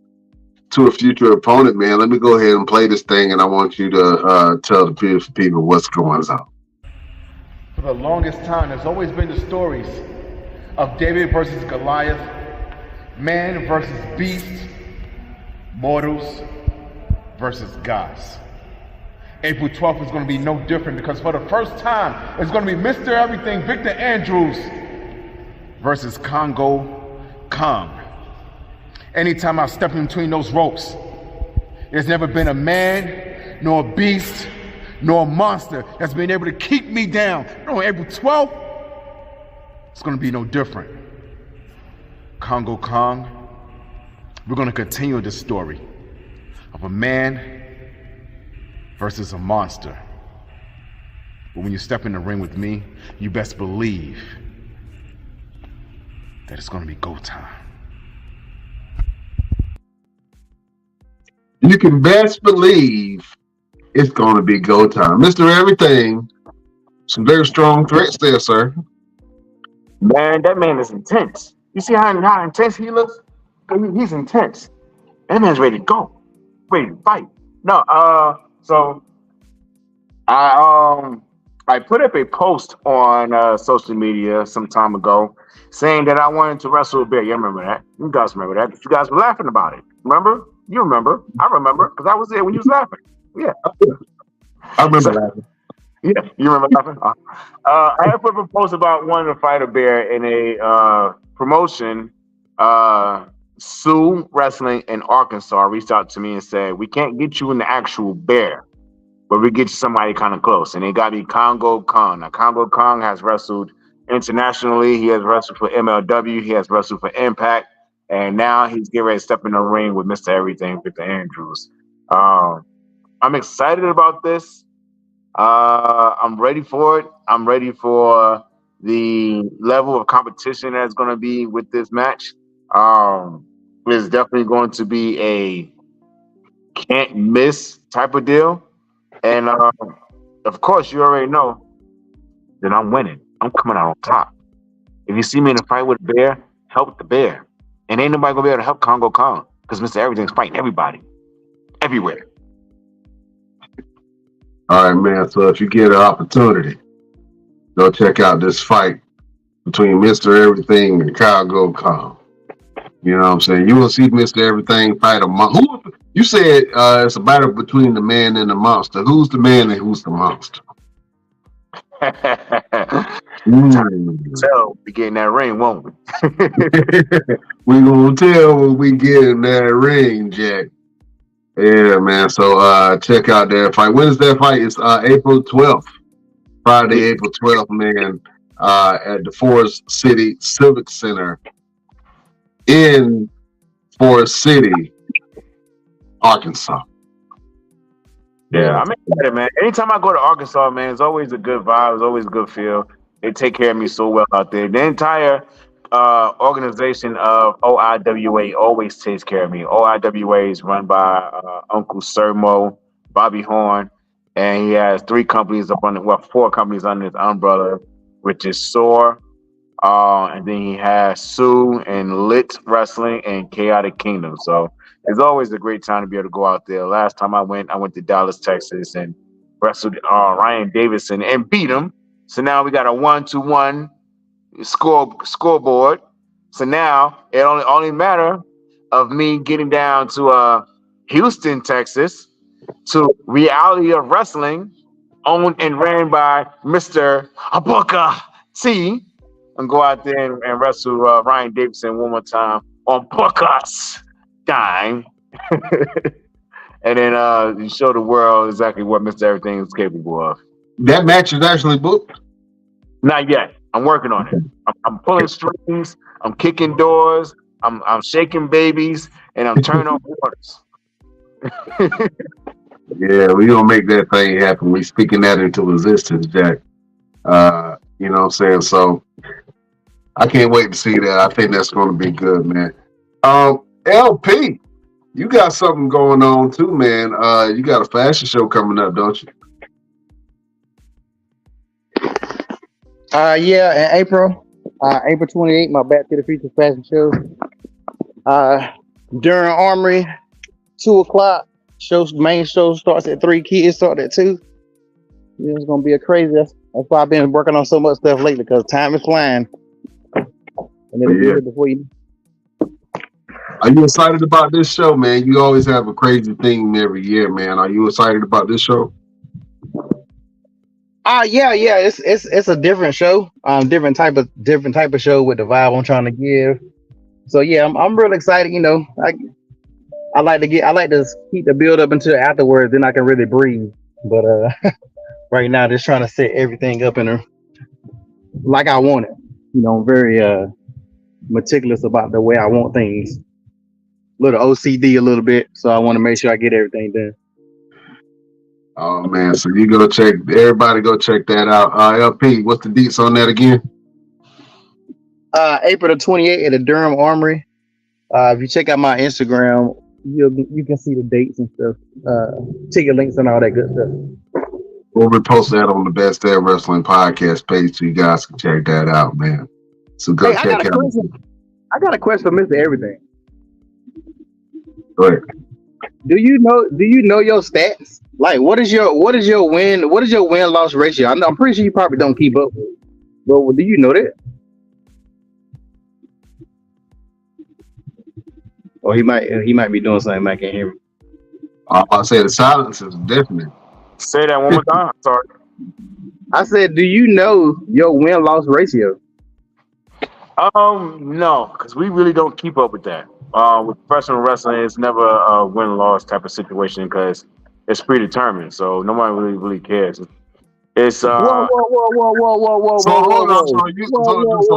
to a future opponent, man. Let me go ahead and play this thing, and I want you to tell the people what's going on. For the longest time, there's always been the stories of David versus Goliath, man versus beast, mortals versus gods. April 12th is going to be no different, because for the first time, it's going to be Mr. Everything, Victor Andrews versus Congo Kong. Anytime I step in between those ropes, there's never been a man, nor a beast, nor a monster that's been able to keep me down. On April 12th, it's going to be no different. Congo Kong, we're going to continue this story of a man versus a monster. But when you step in the ring with me, you best believe that it's going to be go time. You can best believe It's going to be go time. Mr. Everything, some very strong threats there, sir. Man, that man is intense. You see how intense he looks? He's intense. That man's ready to go, ready to fight. No, so I I put up a post on social media some time ago saying that I wanted to wrestle a bear. You remember that? You guys remember that? You guys were laughing about it. Remember? You remember? I remember because I was there when you was laughing. Yeah. I remember So, that. yeah, you remember laughing? I had put up a post about wanting to fight a bear in a promotion. Sue Wrestling in Arkansas reached out to me and said, "We can't get you in the actual bear, but we get you somebody kind of close." And it got me Congo Kong. Now, Congo Kong has wrestled internationally. He has wrestled for MLW. He has wrestled for Impact. And now he's getting ready to step in the ring with Mr. Everything, Victor Andrews. I'm excited about this. I'm ready for it. I'm ready for the level of competition that's going to be with this match. It's definitely going to be a can't miss type of deal. And of course, you already know that I'm winning. I'm coming out on top. If you see me in a fight with a bear, help the bear. And ain't nobody gonna be able to help Congo Kong because Mr. Everything's fighting everybody, everywhere. All right, man. So if you get an opportunity, go check out this fight between Mr. Everything and Congo Kong. You know what I'm saying? You will see Mr. Everything fight a monster. You said it's a battle between the man and the monster. Who's the man and who's the monster? So we get in that ring, won't we? We gonna tell when we get in that ring, Jack. Yeah, man. So check out that fight. When is that fight? It's April 12th. Friday, April 12th, man. At the Forest City Civic Center in Forest City, Arkansas. Yeah, I'm excited, man. Anytime I go to Arkansas, man, it's always a good vibe. It's always a good feel. They take care of me so well out there. The entire organization of OIWA always takes care of me. OIWA is run by Uncle Sermo, Bobby Horn, and he has four companies under his umbrella, which is SOAR, and then he has Sue and Lit Wrestling and Chaotic Kingdom. So it's always a great time to be able to go out there. Last time I went to Dallas, Texas, and wrestled Ryan Davidson and beat him. So now we got a 1-1 scoreboard. So now it only matter of me getting down to Houston, Texas, to Reality of Wrestling, owned and ran by Mr. Abuka T, and go out there and wrestle Ryan Davidson one more time on Booker's dime. And then show the world exactly what Mr. Everything is capable of. That match is actually booked? Not yet. I'm working on it. I'm pulling strings. I'm kicking doors. I'm shaking babies, and I'm turning on waters. Yeah, we gonna make that thing happen. We speaking that into existence, Jack. You know what I'm saying? So I can't wait to see that. I think that's gonna be good, man. LP, you got something going on too, man. You got a fashion show coming up, don't you? Yeah, in April 28th, my Back to the Future fashion show. Durham Armory, 2:00. Main show starts at 3. Kids start at 2. Yeah, it's gonna be a crazy. That's why I've been working on so much stuff lately because time is flying. And it'll be here before you. Are you excited about this show, man? You always have a crazy theme every year, man. Are you excited about this show? Yeah. It's a different show. Different type of show with the vibe I'm trying to give. So yeah, I'm real excited. You know, I like to keep the build up until afterwards, then I can really breathe. But right now, just trying to set everything up like I want it. You know, I'm very meticulous about the way I want things. Little OCD a little bit, so I want to make sure I get everything done. Oh man, so you everybody go check that out. LP, what's the deets on that again? April the 28th at the Durham Armory. If you check out my Instagram, you can see the dates and stuff, ticket links and all that good stuff. We'll repost that on the Best Damn Wrestling podcast page so you guys can check that out, man. So go Hey, I check got a out. question. I got a question for Mr. Everything. Go ahead. Do you know your stats? Like, what is your win loss ratio? I'm pretty sure you probably don't keep up with it. But do you know that? Or he might be doing something I can't hear him. I say the silence is deafening. Say that one more time. Sorry. I said, do you know your win loss ratio? No, because we really don't keep up with that. With professional wrestling, it's never a win-loss type of situation because it's predetermined, so nobody really cares. It's Whoa. So hold on. So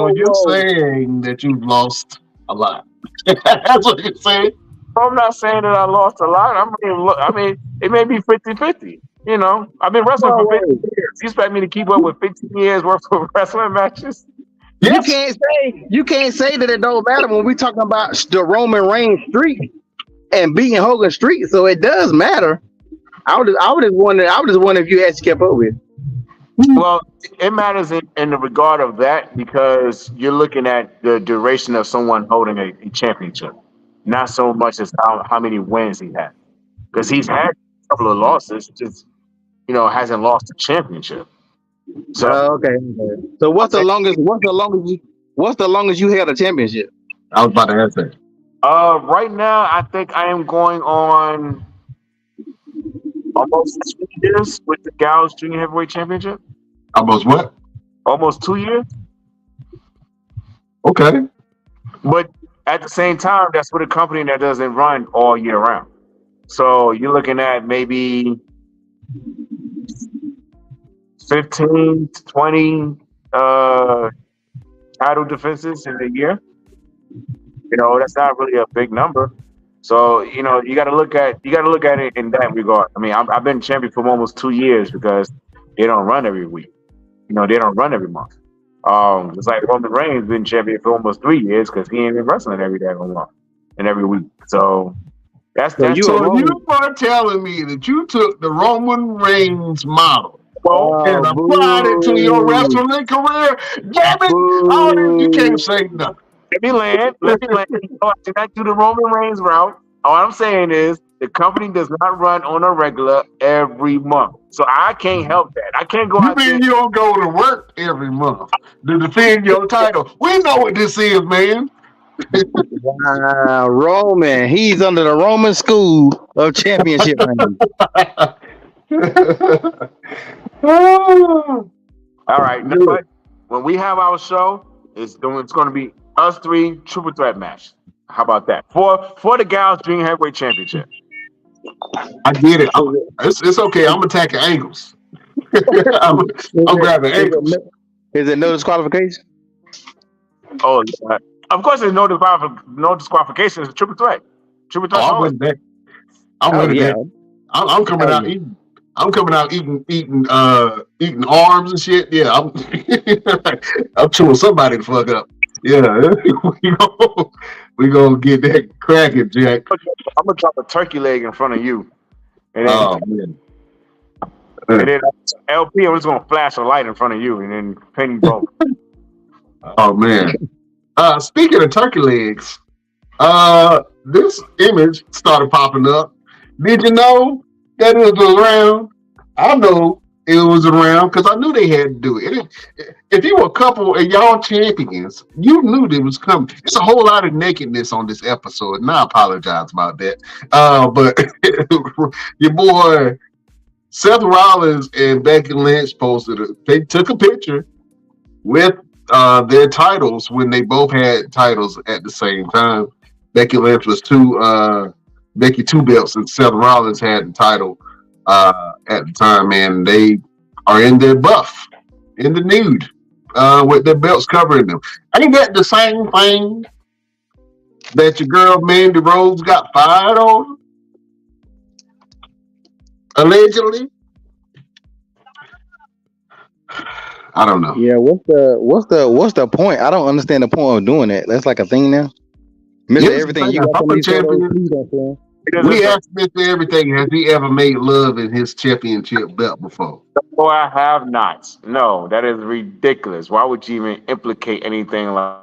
you're whoa. saying that you've lost a lot? That's what you're saying. I'm not saying that I lost a lot. I mean, it may be 50-50. You know, I've been wrestling for 50 years. You expect me to keep up with 15 years worth of wrestling matches? Yes. You can't say that it don't matter when we talking about the Roman Reigns streak and beating Hogan streak. So it does matter. I would just wonder if you actually kept up with. Well, it matters in the regard of that because you're looking at the duration of someone holding a championship, not so much as how many wins he had. Because he's had a couple of losses, just hasn't lost a championship. So Okay. So what's the longest you held a championship? I was about to ask that. right now, I think I am going on almost 2 years with the Gals Junior Heavyweight Championship. Almost what? Almost 2 years. Okay. But at the same time, that's with a company that doesn't run all year round. So you're looking at maybe 15 to 20 title defenses in a year. That's not really a big number. So you got to look at it in that regard. I mean, I've been champion for almost 2 years because they don't run every week. They don't run every month. It's like Roman Reigns been champion for almost 3 years because he ain't been wrestling every day month and every week. So that's So you are telling me that you took the Roman Reigns model and applied it to your wrestling career? Damn it! You can't say nothing. Let me land. I did not do the Roman Reigns route. All I'm saying is the company does not run on a regular every month. So I can't help that. I can't go out there. You don't go to work every month to defend your title? We know what this is, man. Wow, Roman. He's under the Roman school of championship. All right. But when we have our show, it's going to be us three triple threat match. How about that? For the Gals Junior Heavyweight Championship. I get it. It's okay. I'm attacking angles. I'm grabbing angles. Is it no disqualification? Oh, of course, there's no disqualification. It's a triple threat. Triple threat. I'm with that. I'm coming out eating. I'm coming out eating arms and shit. Yeah, I'm chewing somebody the fuck up. Yeah, we gonna get that cracking, Jack. I'm gonna drop a turkey leg in front of you, and then, man. And then LP, I'm just gonna flash a light in front of you, and then pin you both. Oh man. Speaking of turkey legs, this image started popping up. Did you know that it was around? I know it was around because I knew they had to do it. If you were a couple and y'all champions, you knew it was coming. It's a whole lot of nakedness on this episode, and I apologize about that. But your boy Seth Rollins and Becky Lynch they took a picture with their titles when they both had titles at the same time. Becky Lynch was two belts, and Seth Rollins had the title at the time, and they are in their buff, in the nude, with their belts covering them. Ain't that the same thing that your girl Mandy Rose got fired on? Allegedly? I don't know. Yeah, what's the point? I don't understand the point of doing that. That's like a thing now. Mr. Everything, you got some of these photos, please don't film. It is a We thing. asked Mr. Everything, has he ever made love in his championship belt before? Oh, I have not. No, that is ridiculous. Why would you even implicate anything like?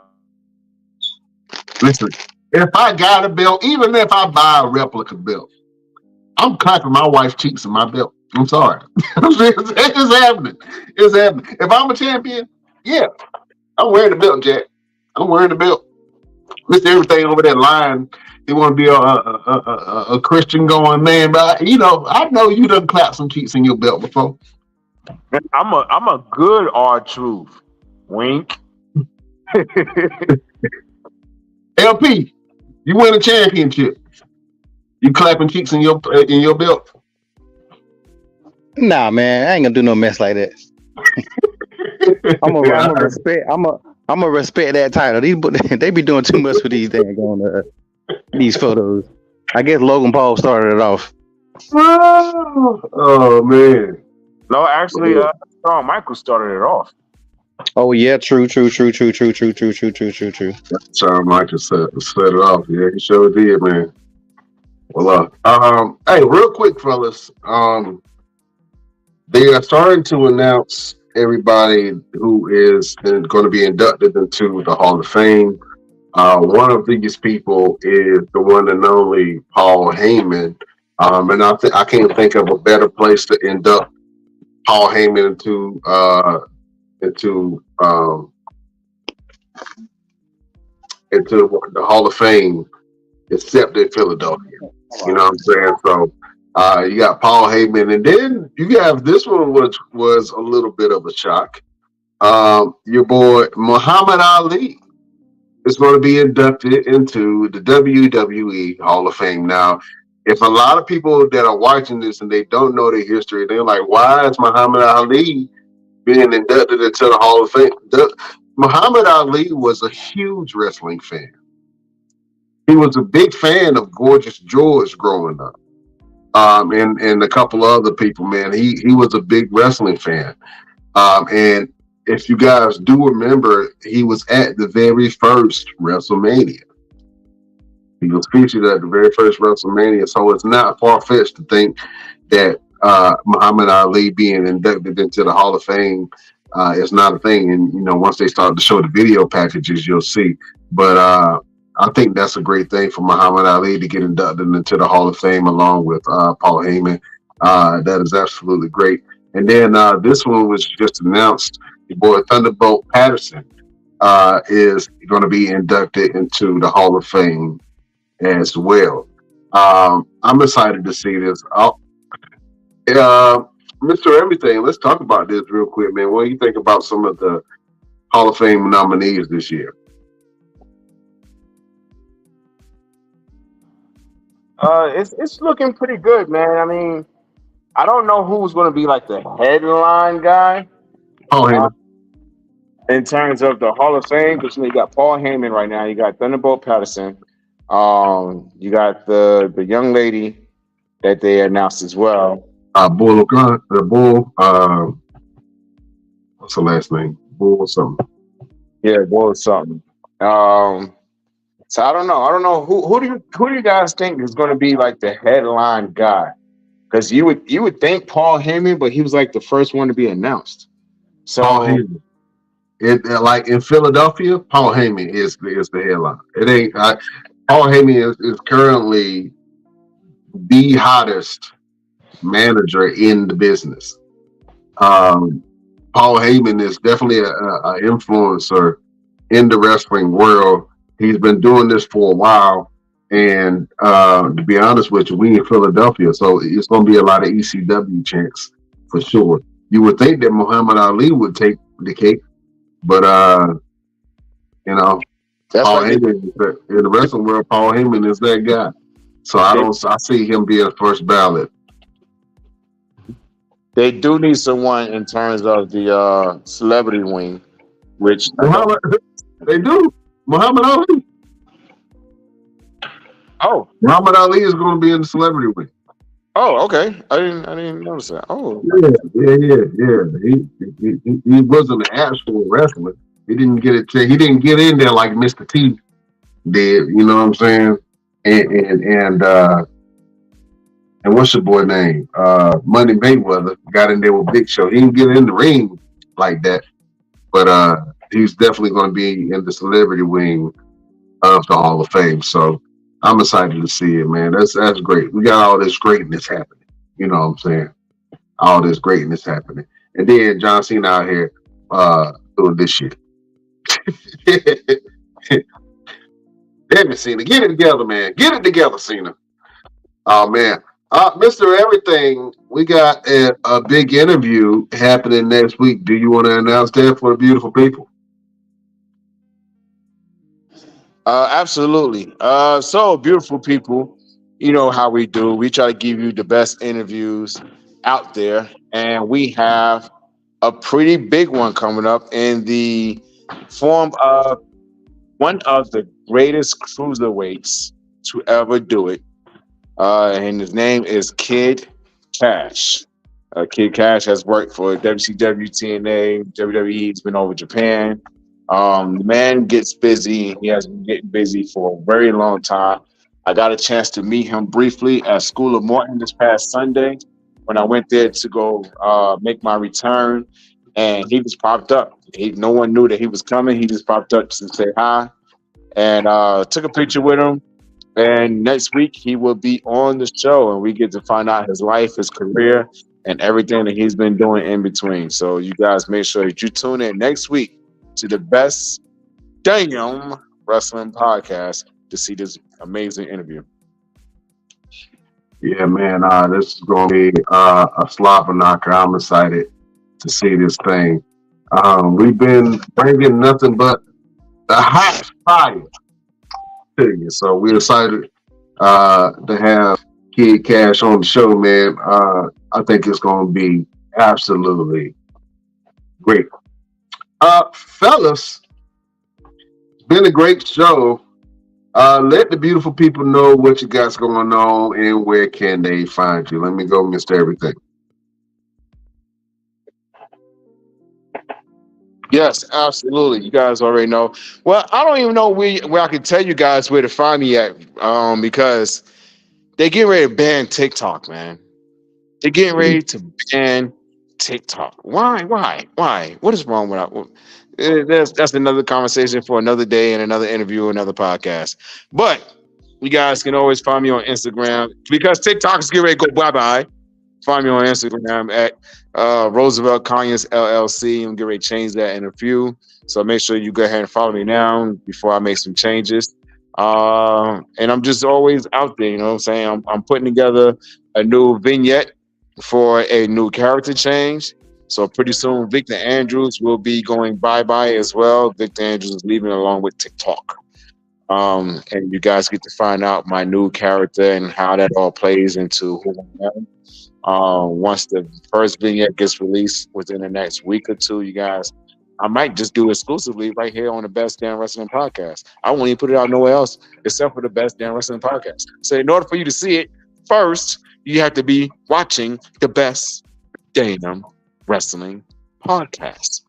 Listen, if I got a belt, even if I buy a replica belt, I'm clapping my wife's cheeks in my belt. I'm sorry. It's happening. It's happening. If I'm a champion, yeah, I'm wearing the belt, Jack. I'm wearing the belt. Mr. Everything over that line, he want to be a Christian going man, but I know you done clapped some cheeks in your belt before. I'm a good R-Truth. Wink. LP, you win a championship. You clapping cheeks in your belt. Nah, man, I ain't gonna do no mess like that. I'm a respect. I'm a respect that title. They be doing too much with these things on these photos. I guess Logan Paul started it off. Oh man. No, actually, Shawn Michaels started it off. Oh yeah, true. Shawn Michaels set it off. Yeah, he sure did, man. Well, hey, real quick, fellas. They are starting to announce everybody who is going to be inducted into the Hall of Fame. One of these people is the one and only Paul Heyman. And I can't think of a better place to induct Paul Heyman into the Hall of Fame, except in Philadelphia. You know what I'm saying? So you got Paul Heyman, and then you have this one, which was a little bit of a shock. Your boy Muhammad Ali is going to be inducted into the WWE Hall of Fame. Now, if a lot of people that are watching this and they don't know the history, they're like, why is Muhammad Ali being inducted into the Hall of Fame? Muhammad Ali was a huge wrestling fan. He was a big fan of Gorgeous George growing up. And a couple of other people, man. He was a big wrestling fan. And if you guys do remember, he was at the very first WrestleMania. He was featured at the very first WrestleMania, so it's not far-fetched to think that Muhammad Ali being inducted into the Hall of Fame is not a thing. And once they start to show the video packages, you'll see. But I think that's a great thing for Muhammad Ali to get inducted into the Hall of Fame along with Paul Heyman. That is absolutely great. And then this one was just announced. Your boy Thunderbolt Patterson is going to be inducted into the Hall of Fame as well. I'm excited to see this. Mr. Everything, let's talk about this real quick, man. What do you think about some of the Hall of Fame nominees this year? It's looking pretty good, man. I mean, I don't know who's going to be like the headline guy. Paul Heyman. In terms of the Hall of Fame, because you got Paul Heyman right now, you got Thunderbolt Patterson, you got the young lady that they announced as well. Bull, what's her last name? Bull something. Yeah, Bull something. So I don't know. Who do you guys think is going to be like the headline guy? Because you would think Paul Heyman, but he was like the first one to be announced. So Paul Heyman. Like in Philadelphia, Paul Heyman is the headline. It ain't. Paul Heyman is currently the hottest manager in the business. Paul Heyman is definitely an influencer in the wrestling world. He's been doing this for a while, and to be honest with you, we in Philadelphia, so it's going to be a lot of ECW chants for sure. You would think that Muhammad Ali would take the cake, but That's Paul like Heyman in the wrestling world. Paul Heyman is that guy, so I see him being first ballot. they do need someone in terms of the celebrity wing, which They do. Muhammad Ali. oh Muhammad Ali is going to be in the celebrity wing. oh okay, I didn't notice that. Oh Yeah. He wasn't an actual wrestler. He didn't get it. He didn't get in there like Mr. T did. You know what I'm saying? And And what's your boy name? Money Mayweather got in there with Big Show. He didn't get in the ring like that, but he's definitely going to be in the celebrity wing of the Hall of Fame. So I'm excited to see it, man. That's great. We got all this greatness happening. You know what I'm saying? All this greatness happening, and then John Cena out here doing this shit. Damn it, Cena. Get it together, man. Get it together, Cena. Oh, man. Mr. Everything, we got a big interview happening next week. Do you want to announce that for the beautiful people? Absolutely. So beautiful people, you know how we do. We try to give you the best interviews out there, and we have a pretty big one coming up in the form of one of the greatest cruiserweights to ever do it. And his name is Kid Cash. Kid Cash has worked for WCW, TNA, WWE. He's been over Japan. The man gets busy. He has been getting busy for a very long time. I got a chance to meet him briefly at School of Morton this past Sunday when I went there to go make my return, and he just popped up. No one knew that he was coming. He just popped up to say hi, and took a picture with him. And next week he will be on the show, and we get to find out his life, his career, and everything that he's been doing in between. So you guys make sure that you tune in next week to the best damn wrestling podcast to see this amazing interview. Yeah, man. This is going to be a slobber knocker. I'm excited to see this thing. We've been bringing nothing but the hot fire to you. So we're excited to have Kid Cash on the show, man. I think it's going to be absolutely great. Fellas, it's been a great show. Let the beautiful people know what you got going on and where can they find you. Let me go, Mr. Everything. Yes, absolutely. You guys already know. Well, I don't even know where I can tell you guys where to find me at, because they getting ready to ban TikTok, man. They're getting ready to ban TikTok. Why? What is wrong with that? That's another conversation for another day and another interview, another podcast. But you guys can always find me on Instagram because TikTok is getting ready to go bye-bye. Find me on Instagram at Roosevelt Conyers LLC. I'm getting ready to change that in a few. So make sure you go ahead and follow me now before I make some changes. And I'm just always out there, you know what I'm saying? I'm putting together a new vignette for a new character change. So pretty soon, Victor Andrews will be going bye-bye as well. Victor Andrews is leaving along with TikTok. And you guys get to find out my new character and how that all plays into who I am. Once the first vignette gets released within the next week or two, you guys, I might just do it exclusively right here on the Best Damn Wrestling Podcast. I won't even put it out nowhere else except for the Best Damn Wrestling Podcast. So in order for you to see it first, you have to be watching the Best Damn Wrestling Podcast.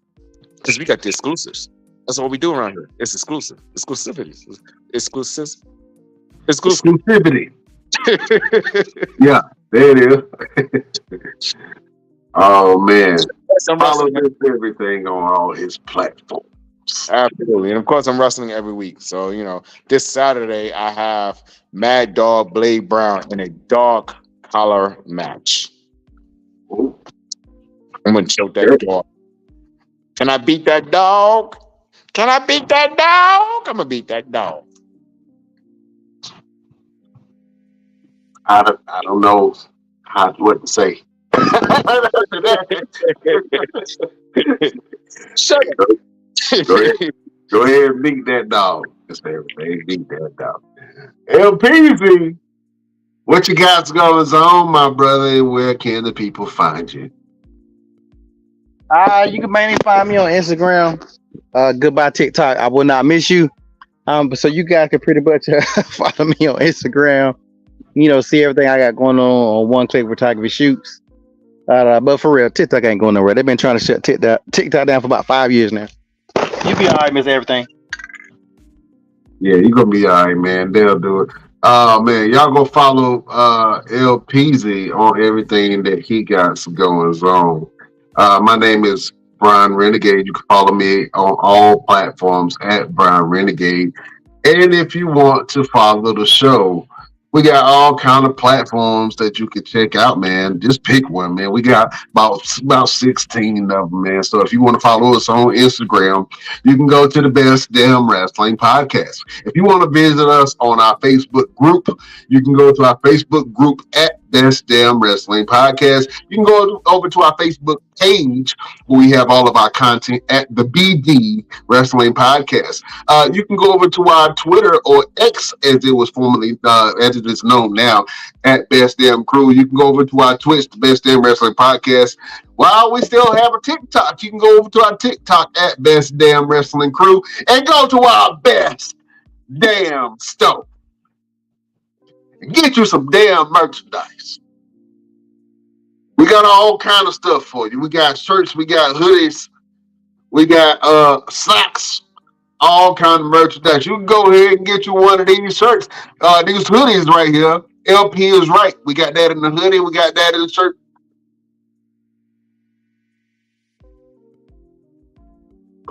Because we got the exclusives. That's what we do around here. It's exclusive. Exclusivity. Exclusivity. Yeah, there it is. Oh, man. Follow this everything on all his platforms. Absolutely. And of course, I'm wrestling every week. So, you know, this Saturday, I have Mad Dog Blade Brown in a dog collar match. Ooh. I'm going to choke that dog. Can I beat that dog? Can I beat that dog? I'm going to beat that dog. I don't know what to say. Shut up. Go ahead and beat that dog. Just everything, beat that dog. LPZ, what you got going on, my brother, and where can the people find you? You can mainly find me on Instagram. Goodbye TikTok. I will not miss you. So you guys can pretty much follow me on Instagram. You know, see everything I got going on One Click Photography Shoots. But for real, TikTok ain't going nowhere. They've been trying to shut TikTok down for about 5 years now. You be all right, miss everything. Yeah, you're gonna be all right, man. They'll do it. Oh man, y'all go follow LPZ on everything that he got going on. My name is Brian Renegade. You can follow me on all platforms at Brian Renegade. And if you want to follow the show, we got all kind of platforms that you can check out, man. Just pick one, man. We got about 16 of them, man. So if you want to follow us on Instagram, you can go to the Best Damn Wrestling Podcast. If you want to visit us on our Facebook group, you can go to our Facebook group at Best Damn Wrestling Podcast. You can go over to our Facebook page where we have all of our content at the BD Wrestling Podcast. You can go over to our Twitter or X, as it was formerly, as it is known now, at Best Damn Crew. You can go over to our Twitch, the Best Damn Wrestling Podcast. While we still have a TikTok, you can go over to our TikTok at Best Damn Wrestling Crew and go to our Best Damn Store. Get you some damn merchandise. We got all kind of stuff for you. We got shirts, we got hoodies, we got socks, all kind of merchandise. You can go ahead and get you one of these shirts, these hoodies right here. LP is right. We got that in the hoodie. We got that in the shirt.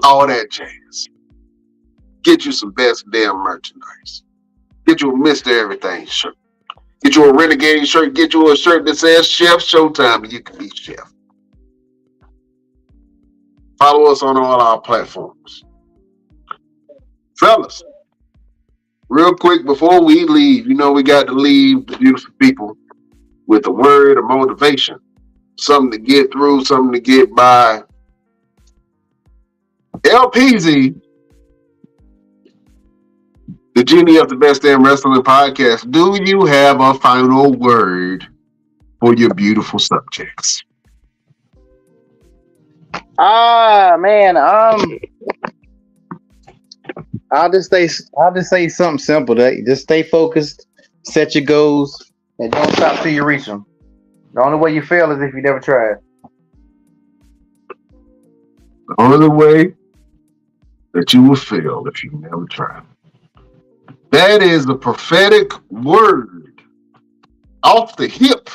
All that jazz. Get you some best damn merchandise. Get you a Mr. Everything shirt. Get you a Renegade shirt. Get you a shirt that says Chef Showtime, and you can be Chef. Follow us on all our platforms. Fellas, real quick before we leave, you know we got to leave the beautiful people with a word of motivation. Something to get through, something to get by. LPZ, the genie of the Best Damn Wrestling Podcast, do you have a final word for your beautiful subjects? Man, I'll just say something simple. Just stay focused, set your goals, and don't stop till you reach them. The only way you fail is if you never try. The only way that you will fail if you never try. That is the prophetic word off the hip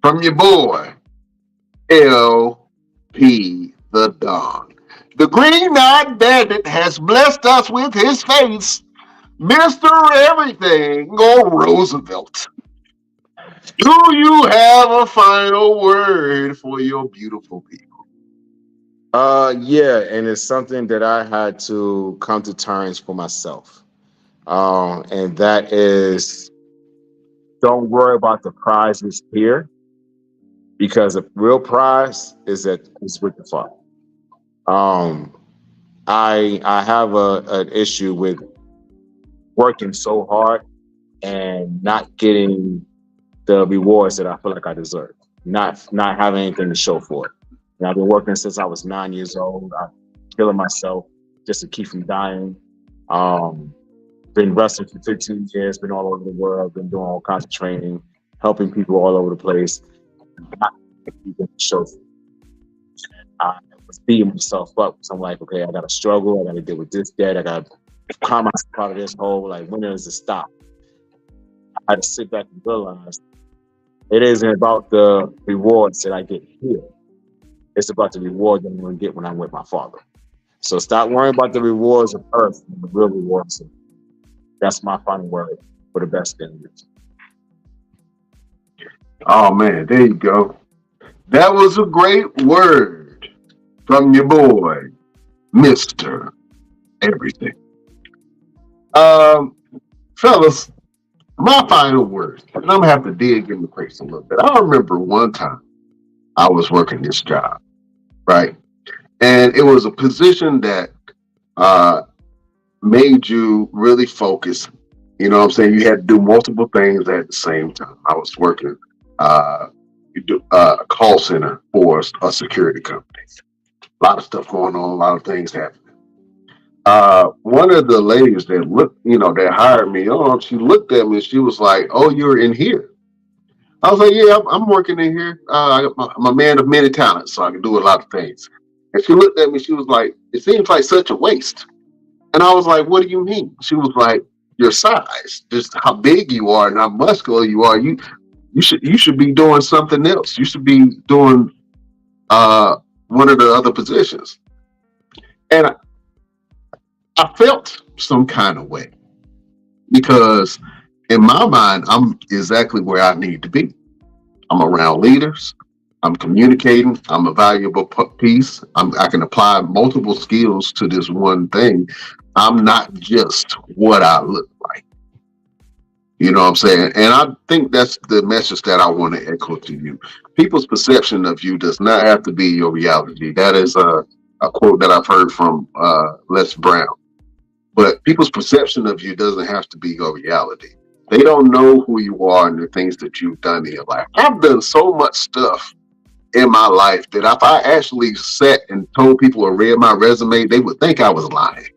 from your boy, LP the Don. The Green-Eyed Bandit has blessed us with his face, Mr. Everything, or Roosevelt. Do you have a final word for your beautiful people? Yeah, and it's something that I had to come to terms for myself. And that is, don't worry about the prizes here, because the real prize is with the Father. I have an issue with working so hard and not getting the rewards that I feel like I deserve, not having anything to show for it. And I've been working since I was 9 years old. I'm killing myself just to keep from dying. Been wrestling for 15 years, been all over the world, been doing all kinds of training, helping people all over the place. Not even show for it. I was beating myself up. So I'm like, okay, I got to struggle. I got to deal with this debt. I got to climb myself out of this hole. Like, when does it stop? I had to sit back and realize it isn't about the rewards that I get here. It's about the reward that I'm going to get when I'm with my Father. So stop worrying about the rewards of earth and the real rewards. That's my final word for the best thing. Oh man, there you go. That was a great word from your boy, Mr. Everything. Fellas, my final word, and I'm gonna have to dig in the crates a little bit. I remember one time I was working this job, right? And it was a position that made you really focus. You know what I'm saying? You had to do multiple things at the same time. I was working a call center for a security company. A lot of stuff going on, a lot of things happening. One of the ladies that that hired me on, she looked at me and she was like, "Oh, you're in here." I was like, "Yeah, I'm working in here. I'm a man of many talents, so I can do a lot of things." And she looked at me, she was like, "It seems like such a waste." And I was like, "What do you mean?" She was like, your size, just how big you are and how muscular you are. You should be doing something else. You should be doing one of the other positions. And I felt some kind of way because in my mind, I'm exactly where I need to be. I'm around leaders. I'm communicating. I'm a valuable piece. I can apply multiple skills to this one thing. I'm not just what I look like. You know what I'm saying? And I think that's the message that I want to echo to you. People's perception of you does not have to be your reality. That is a quote that I've heard from Les Brown. But people's perception of you doesn't have to be your reality. They don't know who you are and the things that you've done in your life. I've done so much stuff in my life that if I actually sat and told people or read my resume, they would think I was lying.